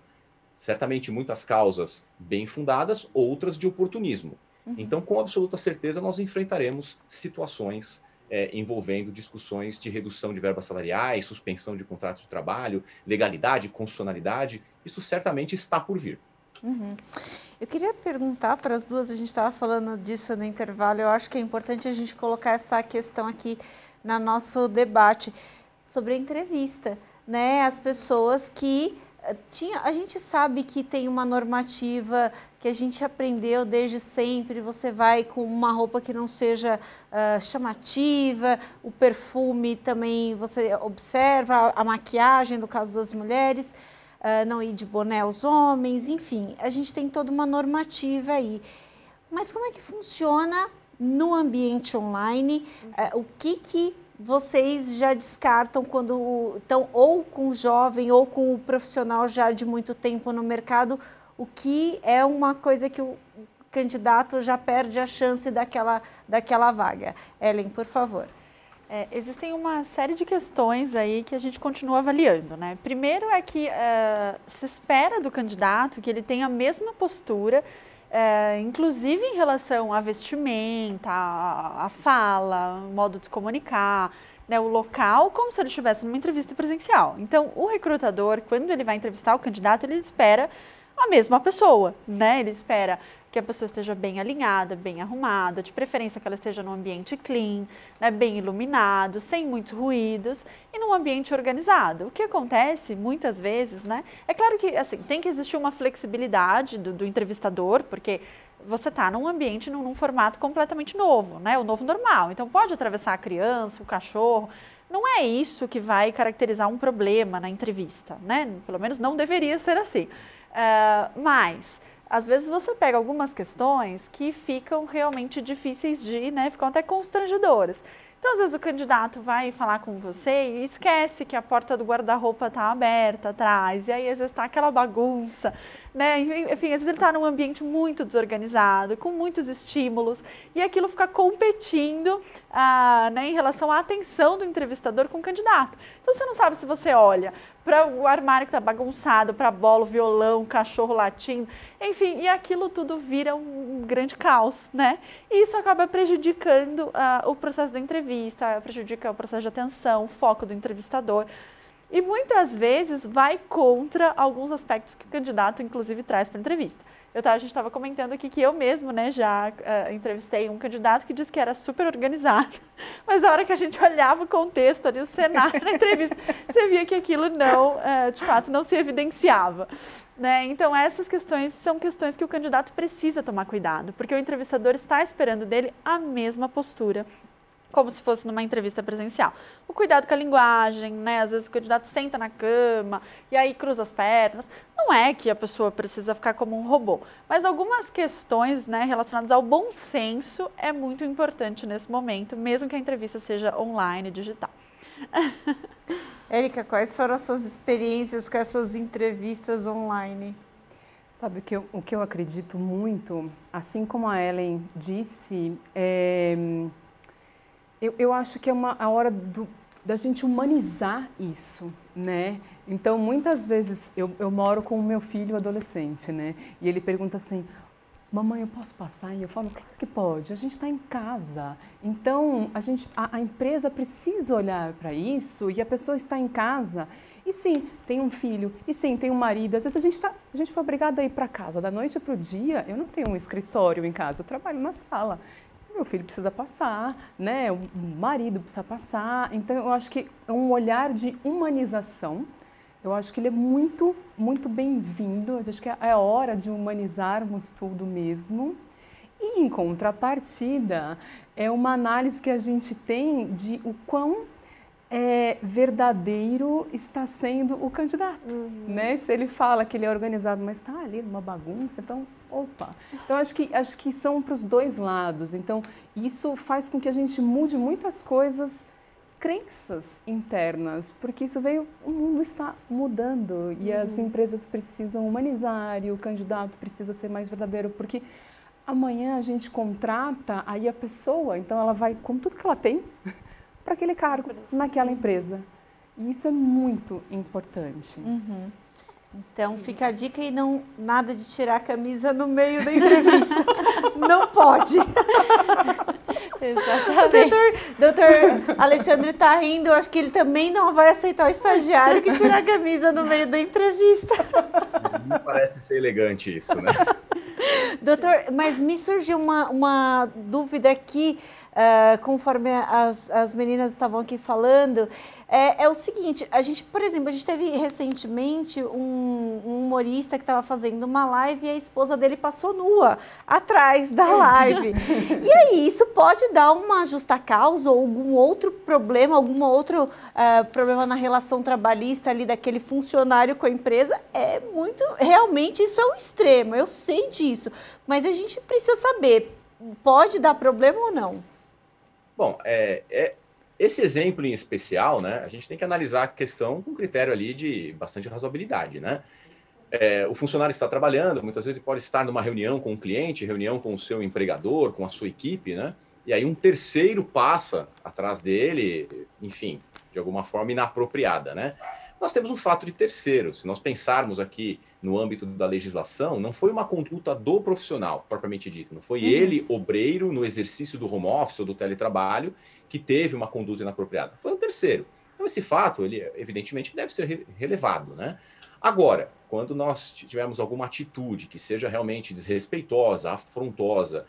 Certamente muitas causas bem fundadas, outras de oportunismo. Então, com absoluta certeza, nós enfrentaremos situações envolvendo discussões de redução de verbas salariais, suspensão de contratos de trabalho, legalidade, constitucionalidade. Isso certamente está por vir. Eu queria perguntar para as duas, a gente estava falando disso no intervalo, eu acho que é importante a gente colocar essa questão aqui no nosso debate sobre a entrevista, né? As pessoas que a gente sabe que tem uma normativa que a gente aprendeu desde sempre, você vai com uma roupa que não seja chamativa, o perfume também você observa, a maquiagem no caso das mulheres, não ir de boné aos homens, enfim, a gente tem toda uma normativa aí. Mas como é que funciona no ambiente online? O que vocês já descartam quando estão ou com o jovem ou com o profissional já de muito tempo no mercado, o que é uma coisa que o candidato já perde a chance daquela vaga? Ellen, por favor. Existem uma série de questões aí que a gente continua avaliando, né? Primeiro é que se espera do candidato que ele tenha a mesma postura, inclusive em relação à vestimenta, à fala, o modo de se comunicar, né, o local, como se ele estivesse numa entrevista presencial. Então, o recrutador, quando ele vai entrevistar o candidato, ele espera a mesma pessoa, né? Ele espera que a pessoa esteja bem alinhada, bem arrumada, de preferência que ela esteja num ambiente clean, né, bem iluminado, sem muitos ruídos e num ambiente organizado. O que acontece muitas vezes, né? É claro que assim, tem que existir uma flexibilidade do entrevistador, porque você está num ambiente, num formato completamente novo, né? O novo normal. Então pode atravessar a criança, o cachorro. Não é isso que vai caracterizar um problema na entrevista, né? Pelo menos não deveria ser assim. Mas às vezes você pega algumas questões que ficam realmente difíceis de, né, ficam até constrangedoras. Então, às vezes o candidato vai falar com você e esquece que a porta do guarda-roupa está aberta atrás, e aí às vezes está aquela bagunça, né? Enfim, às vezes ele está num ambiente muito desorganizado, com muitos estímulos, e aquilo fica competindo né, em relação à atenção do entrevistador com o candidato. Então, você não sabe se você olha para o armário que está bagunçado, para a bola, o violão, o cachorro latindo, enfim, e aquilo tudo vira um grande caos, né? E isso acaba prejudicando o processo da entrevista, prejudica o processo de atenção, o foco do entrevistador. E muitas vezes vai contra alguns aspectos que o candidato, inclusive, traz para a entrevista. A gente estava comentando aqui que eu mesmo, né, já entrevistei um candidato que disse que era super organizado, mas a hora que a gente olhava o contexto ali, o cenário da entrevista, você via que aquilo não, de fato, não se evidenciava. Né? Então, essas questões são questões que o candidato precisa tomar cuidado, porque o entrevistador está esperando dele a mesma postura, como se fosse numa entrevista presencial. O cuidado com a linguagem, né? Às vezes o candidato senta na cama e aí cruza as pernas. Não é que a pessoa precisa ficar como um robô, mas algumas questões, né, relacionadas ao bom senso é muito importante nesse momento, mesmo que a entrevista seja online, digital. Érica, quais foram as suas experiências com essas entrevistas online? Sabe, o que eu acredito muito, assim como a Ellen disse, eu acho que é a hora da gente humanizar isso, né? Então, muitas vezes, eu moro com o meu filho adolescente, né? E ele pergunta assim, mamãe, eu posso passar? E eu falo, claro que pode, a gente está em casa. Então, a empresa precisa olhar para isso e a pessoa está em casa. E sim, tem um filho, e sim, tem um marido. Às vezes a gente foi obrigada a ir para casa. Da noite para o dia, eu não tenho um escritório em casa, eu trabalho na sala. Meu filho precisa passar, né? O marido precisa passar. Então, eu acho que é um olhar de humanização Eu acho que ele é muito, muito bem-vindo. Acho que é hora de humanizarmos tudo mesmo. E, em contrapartida, é uma análise que a gente tem de o quão verdadeiro está sendo o candidato. Né? Se ele fala que ele é organizado, mas está ali numa bagunça, então, opa. Então, acho que são para os dois lados. Então, isso faz com que a gente mude muitas coisas, crenças internas, porque o mundo está mudando e as empresas precisam humanizar e o candidato precisa ser mais verdadeiro, porque amanhã a gente contrata aí a pessoa, então ela vai com tudo que ela tem para aquele cargo, naquela empresa. E isso é muito importante. Então, fica a dica e nada de tirar a camisa no meio da entrevista. Não pode. Exatamente. Doutor Alexandre está rindo, eu acho que ele também não vai aceitar o estagiário que tira a camisa no meio da entrevista. Não parece ser elegante isso, né? Doutor, mas me surgiu uma dúvida aqui, conforme as meninas estavam aqui falando, é o seguinte, por exemplo, a gente teve recentemente um humorista que estava fazendo uma live e a esposa dele passou nua atrás da live. E aí, isso pode dar uma justa causa ou algum outro problema, problema na relação trabalhista ali daquele funcionário com a empresa? Realmente isso é um extremo, eu sei disso, mas a gente precisa saber, pode dar problema ou não? Bom, esse exemplo em especial, né, a gente tem que analisar a questão com critério ali de bastante razoabilidade, né? O funcionário está trabalhando, muitas vezes ele pode estar numa reunião com um cliente, reunião com o seu empregador, com a sua equipe, né? E aí um terceiro passa atrás dele, enfim, de alguma forma inapropriada, né? Nós temos um fato de terceiro. Se nós pensarmos aqui no âmbito da legislação, não foi uma conduta do profissional, propriamente dito. Não foi ele, obreiro, no exercício do home office ou do teletrabalho, que teve uma conduta inapropriada. Foi um terceiro. Então, esse fato, ele evidentemente deve ser relevado, né? Agora, quando nós tivermos alguma atitude que seja realmente desrespeitosa, afrontosa,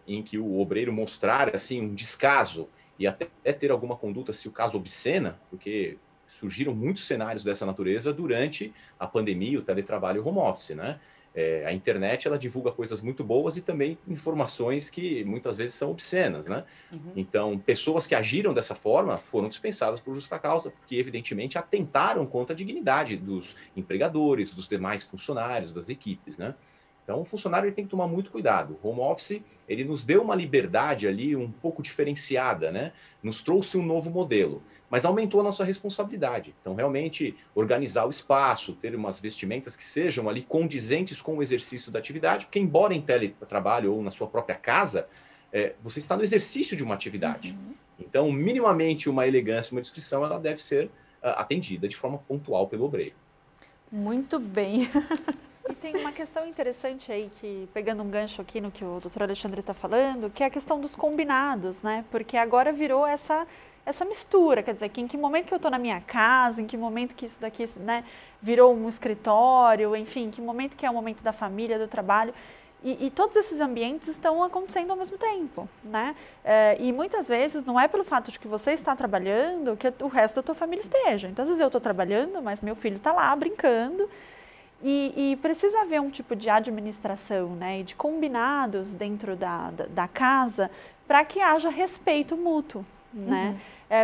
em que o obreiro mostrar, assim, um descaso e até ter alguma conduta, se o caso obscena, porque surgiram muitos cenários dessa natureza durante a pandemia, o teletrabalho e o home office, né? A internet, ela divulga coisas muito boas e também informações que muitas vezes são obscenas, né? Então, pessoas que agiram dessa forma foram dispensadas por justa causa, porque evidentemente atentaram contra a dignidade dos empregadores, dos demais funcionários, das equipes, né? Então, o funcionário ele tem que tomar muito cuidado. O home office, ele nos deu uma liberdade ali um pouco diferenciada, né? Nos trouxe um novo modelo, mas aumentou a nossa responsabilidade. Então, realmente, organizar o espaço, ter umas vestimentas que sejam ali condizentes com o exercício da atividade, porque embora em teletrabalho ou na sua própria casa, você está no exercício de uma atividade. Então, minimamente, uma elegância, uma descrição, ela deve ser atendida de forma pontual pelo obreiro. Muito bem. E tem uma questão interessante aí, que pegando um gancho aqui no que o doutor Alexandre está falando, que é a questão dos combinados, né? Porque agora virou essa mistura, quer dizer, que em que momento que eu estou na minha casa, em que momento que isso daqui, né, virou um escritório, enfim, em que momento que é o momento da família, do trabalho. E todos esses ambientes estão acontecendo ao mesmo tempo, né? E muitas vezes não é pelo fato de que você está trabalhando que o resto da tua família esteja. Então, às vezes eu estou trabalhando, mas meu filho está lá brincando. E precisa haver um tipo de administração, né, e de combinados dentro da casa para que haja respeito mútuo, né?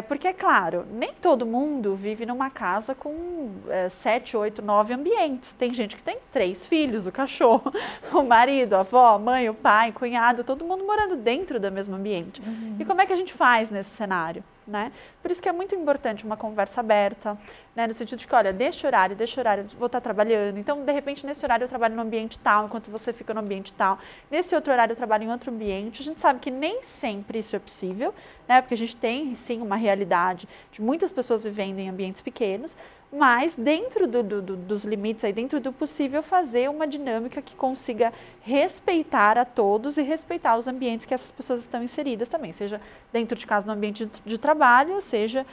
Porque, é claro, nem todo mundo vive numa casa com 7, 8, 9 ambientes. Tem gente que tem 3 filhos, o cachorro, o marido, a avó, a mãe, o pai, cunhado, todo mundo morando dentro do mesmo ambiente. E como é que a gente faz nesse cenário? Né? Por isso que é muito importante uma conversa aberta, né? No sentido de que, olha, deste horário, vou estar trabalhando, então, de repente, nesse horário eu trabalho no ambiente tal, enquanto você fica no ambiente tal, nesse outro horário eu trabalho em outro ambiente. A gente sabe que nem sempre isso é possível, né? Porque a gente tem, sim, uma realidade de muitas pessoas vivendo em ambientes pequenos, mas dentro dos limites, aí, dentro do possível, fazer uma dinâmica que consiga respeitar a todos e respeitar os ambientes que essas pessoas estão inseridas também, seja dentro de casa, no ambiente de trabalho, seja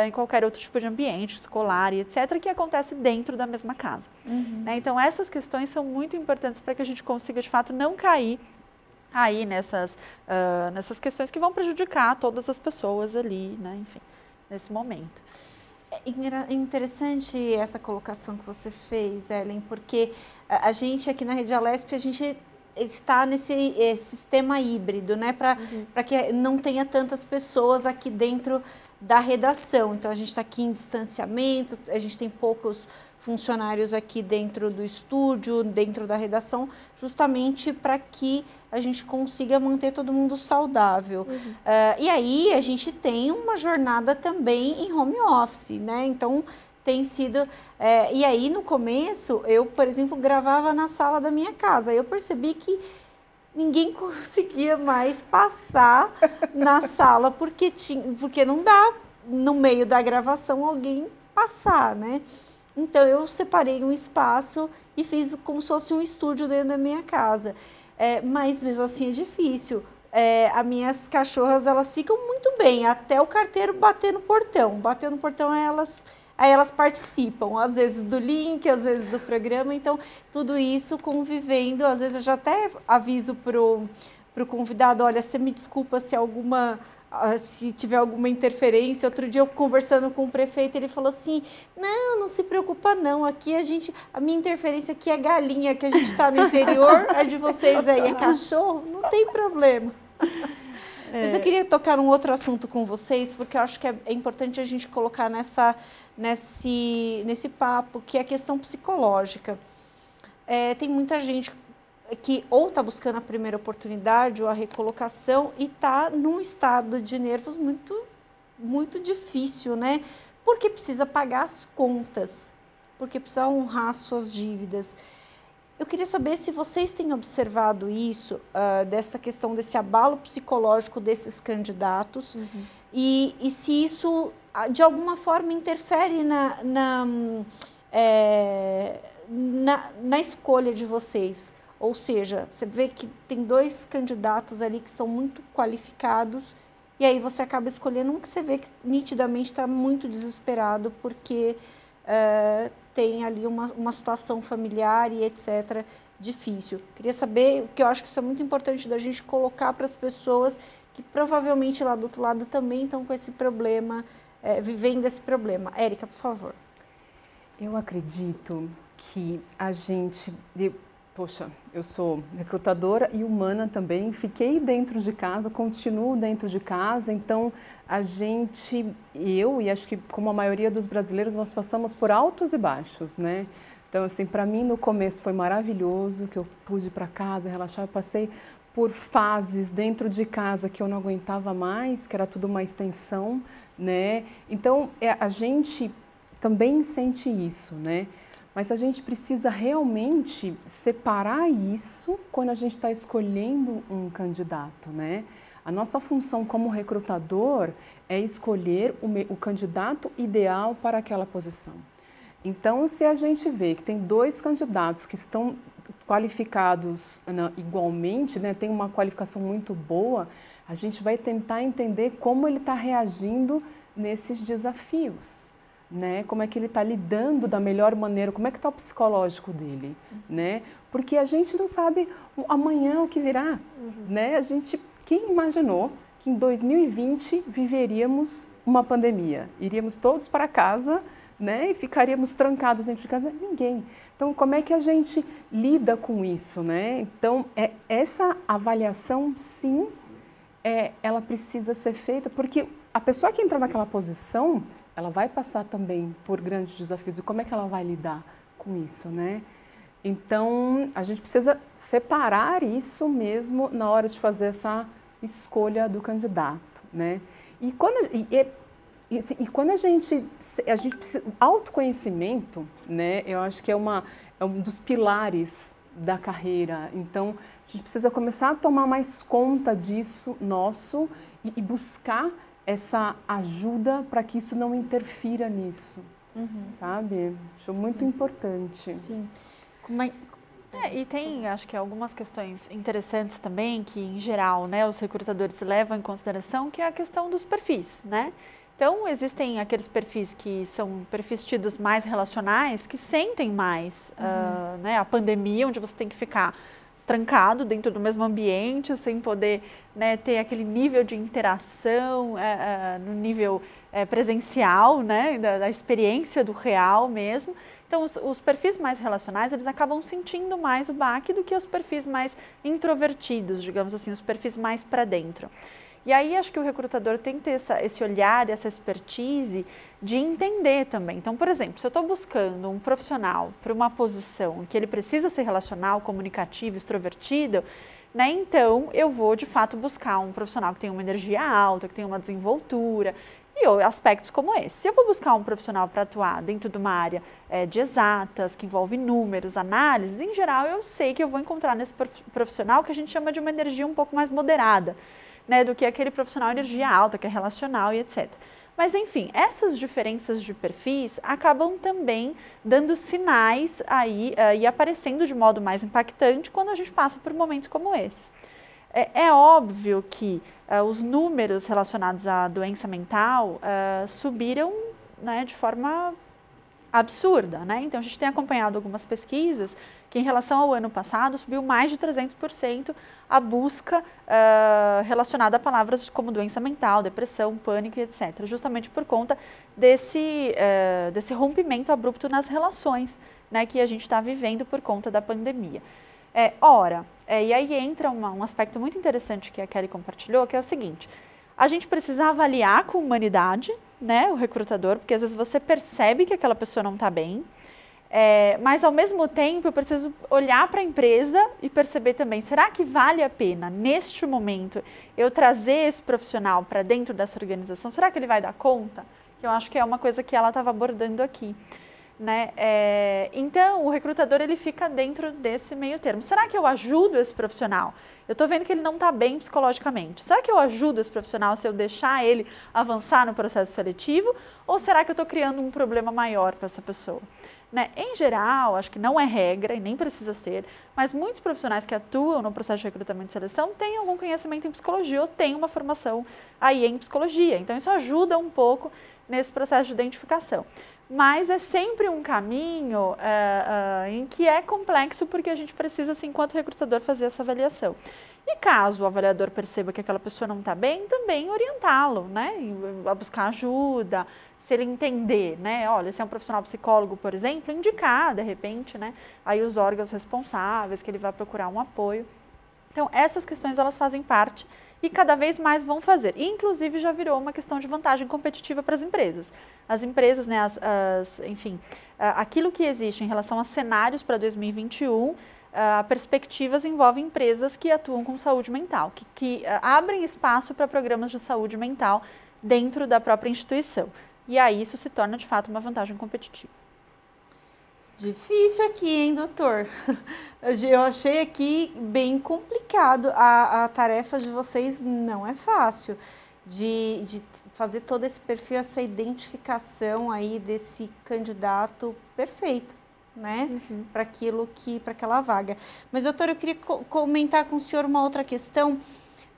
em qualquer outro tipo de ambiente, escolar e etc., que acontece dentro da mesma casa. Né? Então, essas questões são muito importantes para que a gente consiga, de fato, não cair aí nessas questões que vão prejudicar todas as pessoas ali, né? Enfim, nesse momento. É interessante essa colocação que você fez, Ellen, porque a gente aqui na Rede Alesp, a gente está nesse sistema híbrido, né, para que não tenha tantas pessoas aqui dentro da redação. Então, a gente está aqui em distanciamento, a gente tem poucos funcionários aqui dentro do estúdio, dentro da redação, justamente para que a gente consiga manter todo mundo saudável. E aí, a gente tem uma jornada também em home office, né? Então, tem sido... e aí, no começo, eu, por exemplo, gravava na sala da minha casa. Aí eu percebi que ninguém conseguia mais passar na sala, porque não dá, no meio da gravação, alguém passar, né? Então, eu separei um espaço e fiz como se fosse um estúdio dentro da minha casa. Mas, mesmo assim, é difícil. As minhas cachorras, elas ficam muito bem, até o carteiro bater no portão. Bater no portão, aí elas participam, às vezes do link, às vezes do programa. Então, tudo isso convivendo. Às vezes, eu já até aviso pro convidado, olha, você me desculpa se tiver alguma interferência. Outro dia, eu conversando com o prefeito, ele falou assim, não se preocupa não, aqui a minha interferência aqui é galinha, que a gente está no interior, a de vocês aí é cachorro, não tem problema. Mas eu queria tocar num outro assunto com vocês, porque eu acho que é importante a gente colocar nesse papo, que é a questão psicológica. Tem muita gente que ou está buscando a primeira oportunidade ou a recolocação e está num estado de nervos muito, muito difícil, né? Porque precisa pagar as contas, porque precisa honrar suas dívidas. Eu queria saber se vocês têm observado isso, dessa questão desse abalo psicológico desses candidatos, e se isso, de alguma forma, interfere na escolha de vocês. Ou seja, você vê que tem 2 candidatos ali que são muito qualificados e aí você acaba escolhendo um que você vê que nitidamente está muito desesperado porque tem ali uma situação familiar e etc. difícil. Queria saber, que eu acho que isso é muito importante da gente colocar para as pessoas que provavelmente lá do outro lado também estão com esse problema, vivendo esse problema. Érica, por favor. Eu acredito que a gente... Poxa, eu sou recrutadora e humana também, fiquei dentro de casa, continuo dentro de casa, então eu e acho que como a maioria dos brasileiros, nós passamos por altos e baixos, né? Então, assim, para mim no começo foi maravilhoso, que eu pude ir para casa, relaxar, eu passei por fases dentro de casa que eu não aguentava mais, que era tudo uma extensão, né? Então, a gente também sente isso, né? Mas a gente precisa realmente separar isso quando a gente está escolhendo um candidato, né? A nossa função como recrutador é escolher o candidato ideal para aquela posição. Então, se a gente vê que tem 2 candidatos que estão qualificados igualmente, né, tem uma qualificação muito boa, a gente vai tentar entender como ele está reagindo nesses desafios. Né? Como é que ele está lidando da melhor maneira, como é que está o psicológico dele, né? Porque a gente não sabe amanhã o que virá, né? Quem imaginou que em 2020 viveríamos uma pandemia? Iríamos todos para casa, né? E ficaríamos trancados dentro de casa? Ninguém. Então, como é que a gente lida com isso, né? Então, essa avaliação, sim, ela precisa ser feita, porque a pessoa que entra naquela posição, ela vai passar também por grandes desafios. E como é que ela vai lidar com isso, né? Então, a gente precisa separar isso mesmo na hora de fazer essa escolha do candidato, né? E quando a gente precisa... Autoconhecimento, né? Eu acho que é um dos pilares da carreira. Então, a gente precisa começar a tomar mais conta disso nosso e buscar essa ajuda para que isso não interfira nisso, sabe? Acho muito importante. Sim. E tem, acho que algumas questões interessantes também, que em geral, né, os recrutadores levam em consideração, que é a questão dos perfis, né? Então, existem aqueles perfis que são perfis tidos mais relacionais, que sentem mais né, a pandemia, onde você tem que ficar trancado dentro do mesmo ambiente, sem poder, né, ter aquele nível de interação no nível presencial, né, da experiência do real mesmo. Então, os perfis mais relacionais, eles acabam sentindo mais o baque do que os perfis mais introvertidos, digamos assim, os perfis mais para dentro. E aí, acho que o recrutador tem que ter esse olhar, essa expertise de entender também. Então, por exemplo, se eu estou buscando um profissional para uma posição que ele precisa ser relacional, comunicativo, extrovertido, né, então eu vou, de fato, buscar um profissional que tenha uma energia alta, que tenha uma desenvoltura, e aspectos como esse. Se eu vou buscar um profissional para atuar dentro de uma área de exatas, que envolve números, análises, em geral eu sei que eu vou encontrar nesse profissional que a gente chama de uma energia um pouco mais moderada, né, do que aquele profissional energia alta, que é relacional e etc. Mas enfim, essas diferenças de perfis acabam também dando sinais aí e aparecendo de modo mais impactante quando a gente passa por momentos como esses. É óbvio que os números relacionados à doença mental subiram, né, de forma absurda, né? Então, a gente tem acompanhado algumas pesquisas que, em relação ao ano passado, subiu mais de 300% a busca relacionada a palavras como doença mental, depressão, pânico e etc., justamente por conta desse rompimento abrupto nas relações, né, que a gente está vivendo por conta da pandemia. E aí entra um aspecto muito interessante que a Kelly compartilhou, que é o seguinte: a gente precisa avaliar com humanidade, né, o recrutador, porque às vezes você percebe que aquela pessoa não está bem, mas ao mesmo tempo eu preciso olhar para a empresa e perceber também, será que vale a pena, neste momento, eu trazer esse profissional para dentro dessa organização? Será que ele vai dar conta? Que eu acho que é uma coisa que ela estava abordando aqui. Né? Então, o recrutador ele fica dentro desse meio termo. Será que eu ajudo esse profissional? Eu estou vendo que ele não está bem psicologicamente. Será que eu ajudo esse profissional se eu deixar ele avançar no processo seletivo? Ou será que eu estou criando um problema maior para essa pessoa? Né? Em geral, acho que não é regra e nem precisa ser, mas muitos profissionais que atuam no processo de recrutamento e seleção têm algum conhecimento em psicologia ou têm uma formação aí em psicologia. Então, isso ajuda um pouco nesse processo de identificação. Mas é sempre um caminho em que é complexo, porque a gente precisa, assim, enquanto recrutador, fazer essa avaliação. E caso o avaliador perceba que aquela pessoa não está bem, também orientá-lo, né, a buscar ajuda, se ele entender, né, olha, se é um profissional psicólogo, por exemplo, indicar, de repente, né, aí os órgãos responsáveis, que ele vai procurar um apoio. Então, essas questões, elas fazem parte e cada vez mais vão fazer. E, inclusive, já virou uma questão de vantagem competitiva para as empresas. As empresas, né, enfim, aquilo que existe em relação a cenários para 2021, perspectivas envolvem empresas que atuam com saúde mental, que abrem espaço para programas de saúde mental dentro da própria instituição. E aí isso se torna, de fato, uma vantagem competitiva. Difícil aqui, hein, doutor? Eu achei aqui bem complicado. A tarefa de vocês não é fácil de fazer todo esse perfil, essa identificação aí desse candidato perfeito, né? Uhum. Para aquela vaga. Mas, doutor, eu queria comentar com o senhor uma outra questão.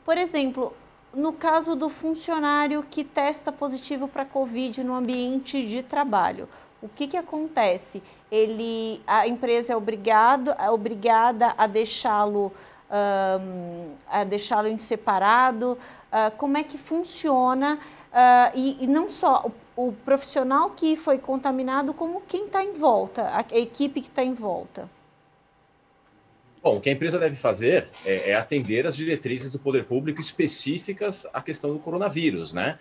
Por exemplo, no caso do funcionário que testa positivo para Covid no ambiente de trabalho, o que acontece? A empresa é obrigada a deixá-lo em separado? Como é que funciona? E não só o profissional que foi contaminado, como quem está em volta, a equipe que está em volta. Bom, o que a empresa deve fazer é atender as diretrizes do poder público específicas à questão do coronavírus, né?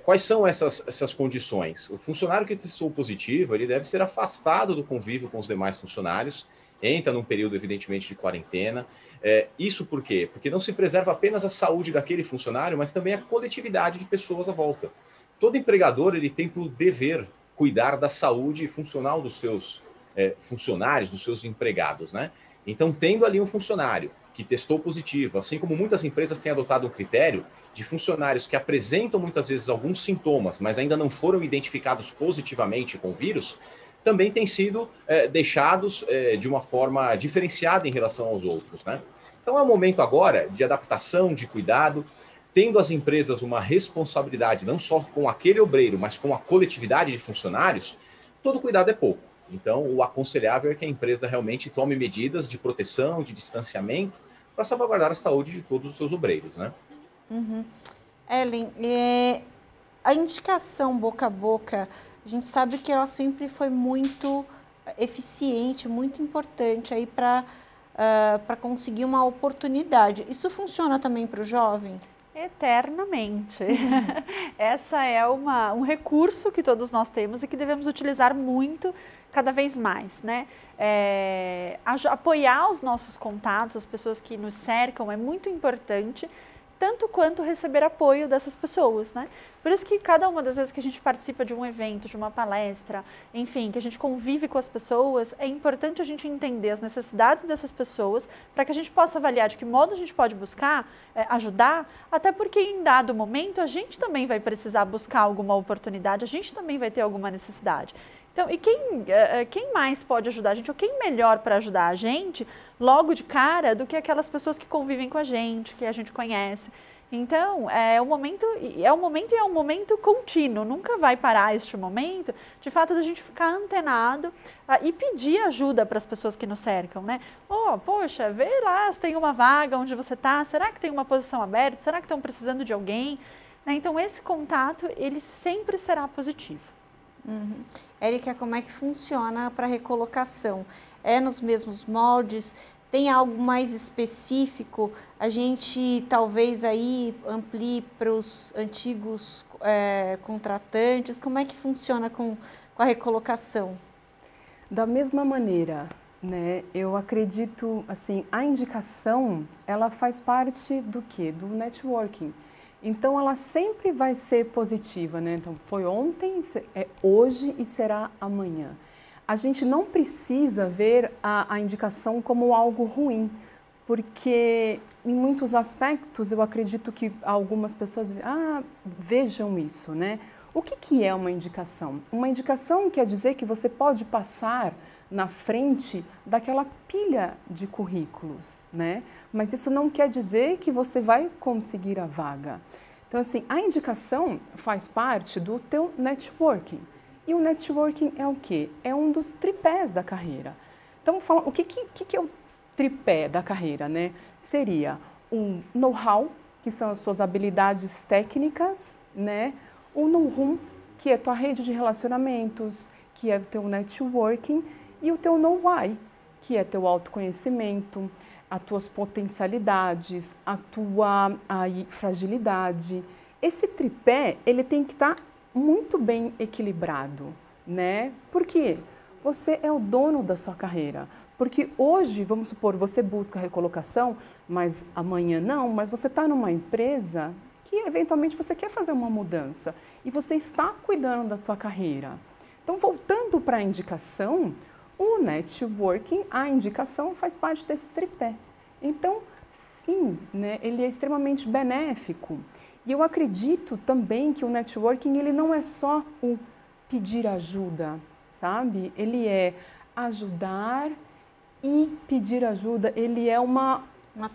Quais são essas condições? O funcionário que testou positivo, ele deve ser afastado do convívio com os demais funcionários, entra num período, evidentemente, de quarentena. Isso por quê? Porque não se preserva apenas a saúde daquele funcionário, mas também a coletividade de pessoas à volta. Todo empregador, ele tem por dever cuidar da saúde funcional dos seus funcionários, dos seus empregados, né? Então, tendo ali um funcionário que testou positivo, assim como muitas empresas têm adotado um critério de funcionários que apresentam muitas vezes alguns sintomas, mas ainda não foram identificados positivamente com o vírus, também têm sido deixados de uma forma diferenciada em relação aos outros, né? Então é um momento agora de adaptação, de cuidado, tendo as empresas uma responsabilidade não só com aquele obreiro, mas com a coletividade de funcionários, todo cuidado é pouco. Então, o aconselhável é que a empresa realmente tome medidas de proteção, de distanciamento, para salvaguardar a saúde de todos os seus obreiros, né? Uhum. Ellen, a indicação boca a boca, a gente sabe que ela sempre foi muito eficiente, muito importante aí para conseguir uma oportunidade. Isso funciona também para o jovem? Eternamente. Essa é um recurso que todos nós temos e que devemos utilizar muito, cada vez mais, né? Apoiar os nossos contatos, as pessoas que nos cercam, é muito importante, tanto quanto receber apoio dessas pessoas, né? Por isso que cada uma das vezes que a gente participa de um evento, de uma palestra, enfim, que a gente convive com as pessoas, é importante a gente entender as necessidades dessas pessoas para que a gente possa avaliar de que modo a gente pode buscar, ajudar, até porque em dado momento a gente também vai precisar buscar alguma oportunidade, a gente também vai ter alguma necessidade. Então, e quem mais pode ajudar a gente, ou quem melhor para ajudar a gente, logo de cara, do que aquelas pessoas que convivem com a gente, que a gente conhece. Então, é um momento contínuo, nunca vai parar este momento, de fato, da gente ficar antenado e pedir ajuda para as pessoas que nos cercam, né? Poxa, vê lá se tem uma vaga onde você está, será que tem uma posição aberta, será que estão precisando de alguém? Né? Então, esse contato, ele sempre será positivo. Uhum. Érica, como é que funciona para recolocação? É nos mesmos moldes? Tem algo mais específico? A gente talvez aí amplie para os antigos contratantes? Como é que funciona com a recolocação? Da mesma maneira, né? Eu acredito, assim, a indicação, ela faz parte do quê? Do networking. Então, ela sempre vai ser positiva, né? Então, foi ontem, é hoje e será amanhã. A gente não precisa ver a indicação como algo ruim, porque em muitos aspectos eu acredito que algumas pessoas vejam isso, né? O que é uma indicação? Uma indicação quer dizer que você pode passar na frente daquela pilha de currículos, né? Mas isso não quer dizer que você vai conseguir a vaga. Então, assim, a indicação faz parte do teu networking. E o networking é o quê? É um dos tripés da carreira. Então, o que é o tripé da carreira, né? Seria um know-how, que são as suas habilidades técnicas, né? O know-how, que é a tua rede de relacionamentos, que é o teu networking, e o teu know-why, que é teu autoconhecimento, as tuas potencialidades, a tua fragilidade. Esse tripé, ele tem que estar muito bem equilibrado, né? Por quê? Você é o dono da sua carreira. Porque hoje, vamos supor, você busca recolocação, mas amanhã não, mas você está numa empresa que eventualmente você quer fazer uma mudança e você está cuidando da sua carreira. Então, voltando para a indicação, o networking, a indicação faz parte desse tripé. Então, sim, né, ele é extremamente benéfico. E eu acredito também que o networking, ele não é só o pedir ajuda, sabe? Ele é ajudar e pedir ajuda, ele é uma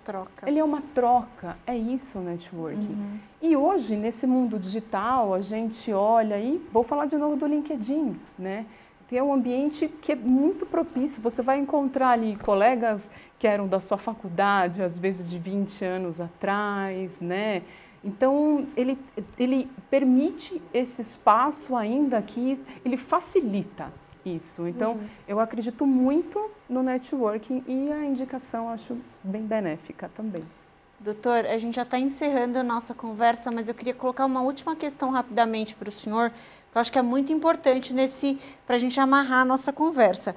troca. Ele é uma troca, é isso o networking. Uhum. E hoje, nesse mundo digital, a gente olha e, vou falar de novo do LinkedIn, né? Tem um ambiente que é muito propício, você vai encontrar ali colegas que eram da sua faculdade, às vezes de 20 anos atrás, né? Então, ele permite esse espaço ainda que ele facilita isso. Então, eu acredito muito no networking e a indicação acho bem benéfica também. Doutor, a gente já está encerrando a nossa conversa, mas eu queria colocar uma última questão rapidamente para o senhor, que eu acho que é muito importante para a gente amarrar a nossa conversa.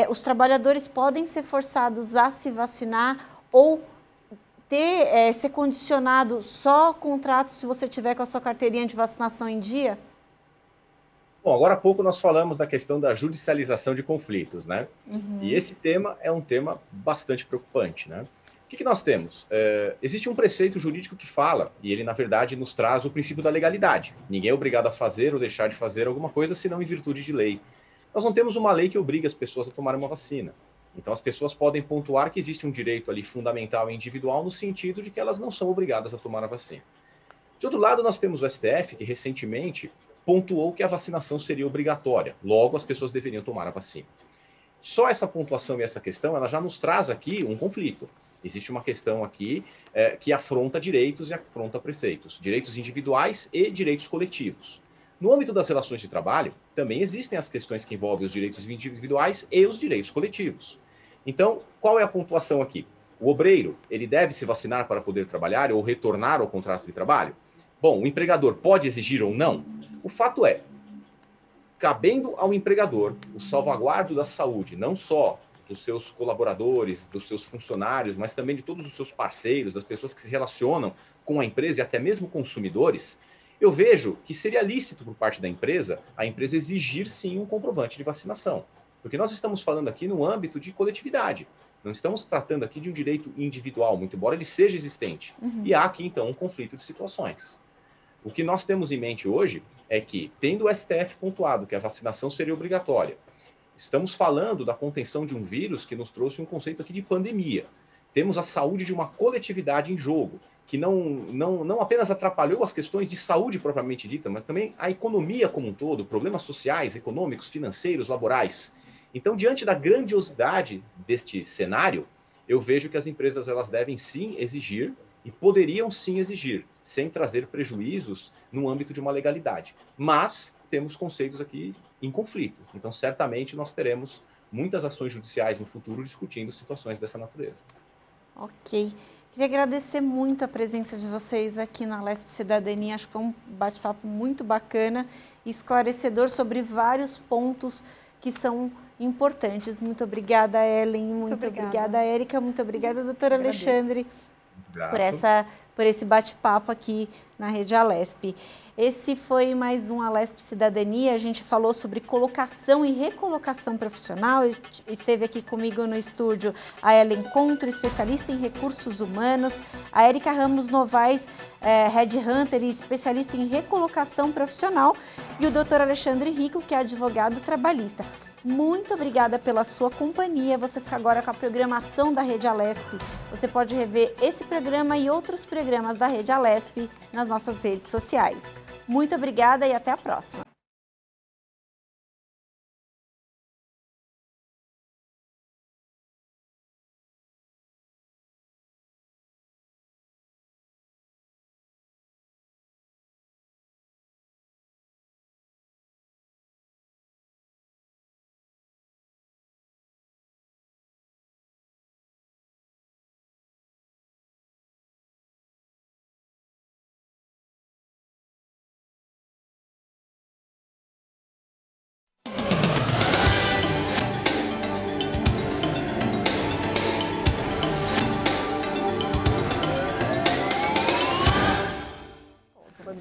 Os trabalhadores podem ser forçados a se vacinar ou ser condicionado só ao contrato se você tiver com a sua carteirinha de vacinação em dia? Bom, agora há pouco nós falamos da questão da judicialização de conflitos, né? Uhum. E esse tema é um tema bastante preocupante, né? O que nós temos? Existe um preceito jurídico que fala, e ele, na verdade, nos traz o princípio da legalidade. Ninguém é obrigado a fazer ou deixar de fazer alguma coisa, senão em virtude de lei. Nós não temos uma lei que obrigue as pessoas a tomar uma vacina. Então, as pessoas podem pontuar que existe um direito ali fundamental e individual no sentido de que elas não são obrigadas a tomar a vacina. De outro lado, nós temos o STF, que recentemente pontuou que a vacinação seria obrigatória, logo as pessoas deveriam tomar a vacina. Só essa pontuação e essa questão, ela já nos traz aqui um conflito. Existe uma questão aqui que afronta direitos e afronta preceitos, direitos individuais e direitos coletivos. No âmbito das relações de trabalho, também existem as questões que envolvem os direitos individuais e os direitos coletivos. Então, qual é a pontuação aqui? O obreiro, ele deve se vacinar para poder trabalhar ou retornar ao contrato de trabalho? Bom, o empregador pode exigir ou não? O fato é, cabendo ao empregador o salvaguardo da saúde, não só dos seus colaboradores, dos seus funcionários, mas também de todos os seus parceiros, das pessoas que se relacionam com a empresa e até mesmo consumidores, eu vejo que seria lícito por parte da empresa, a empresa exigir sim um comprovante de vacinação. Porque nós estamos falando aqui no âmbito de coletividade. Não estamos tratando aqui de um direito individual, muito embora ele seja existente. E há aqui, então, um conflito de situações. O que nós temos em mente hoje é que, tendo o STF pontuado que a vacinação seria obrigatória, estamos falando da contenção de um vírus que nos trouxe um conceito aqui de pandemia. Temos a saúde de uma coletividade em jogo, que não apenas atrapalhou as questões de saúde propriamente dita, mas também a economia como um todo, problemas sociais, econômicos, financeiros, laborais. Então, diante da grandiosidade deste cenário, eu vejo que as empresas elas devem sim exigir e poderiam sim exigir, sem trazer prejuízos no âmbito de uma legalidade. Mas temos conceitos aqui em conflito. Então, certamente, nós teremos muitas ações judiciais no futuro discutindo situações dessa natureza. Ok. Queria agradecer muito a presença de vocês aqui na Alesp Cidadania. Acho que foi um bate-papo muito bacana e esclarecedor sobre vários pontos que são importantes. Muito obrigada, Ellen. Muito obrigada, Érica. Muito obrigada, doutor Alexandre, por esse bate-papo aqui na Rede Alesp. Esse foi mais um Alesp Cidadania. A gente falou sobre colocação e recolocação profissional. Esteve aqui comigo no estúdio a Ellen Contro, especialista em recursos humanos, a Érica Ramos Novaes, headhunter e especialista em recolocação profissional, e o doutor Alexandre Rico, que é advogado trabalhista. Muito obrigada pela sua companhia. Você fica agora com a programação da Rede Alesp. Você pode rever esse programa e outros programas da Rede Alesp nas nossas redes sociais. Muito obrigada e até a próxima.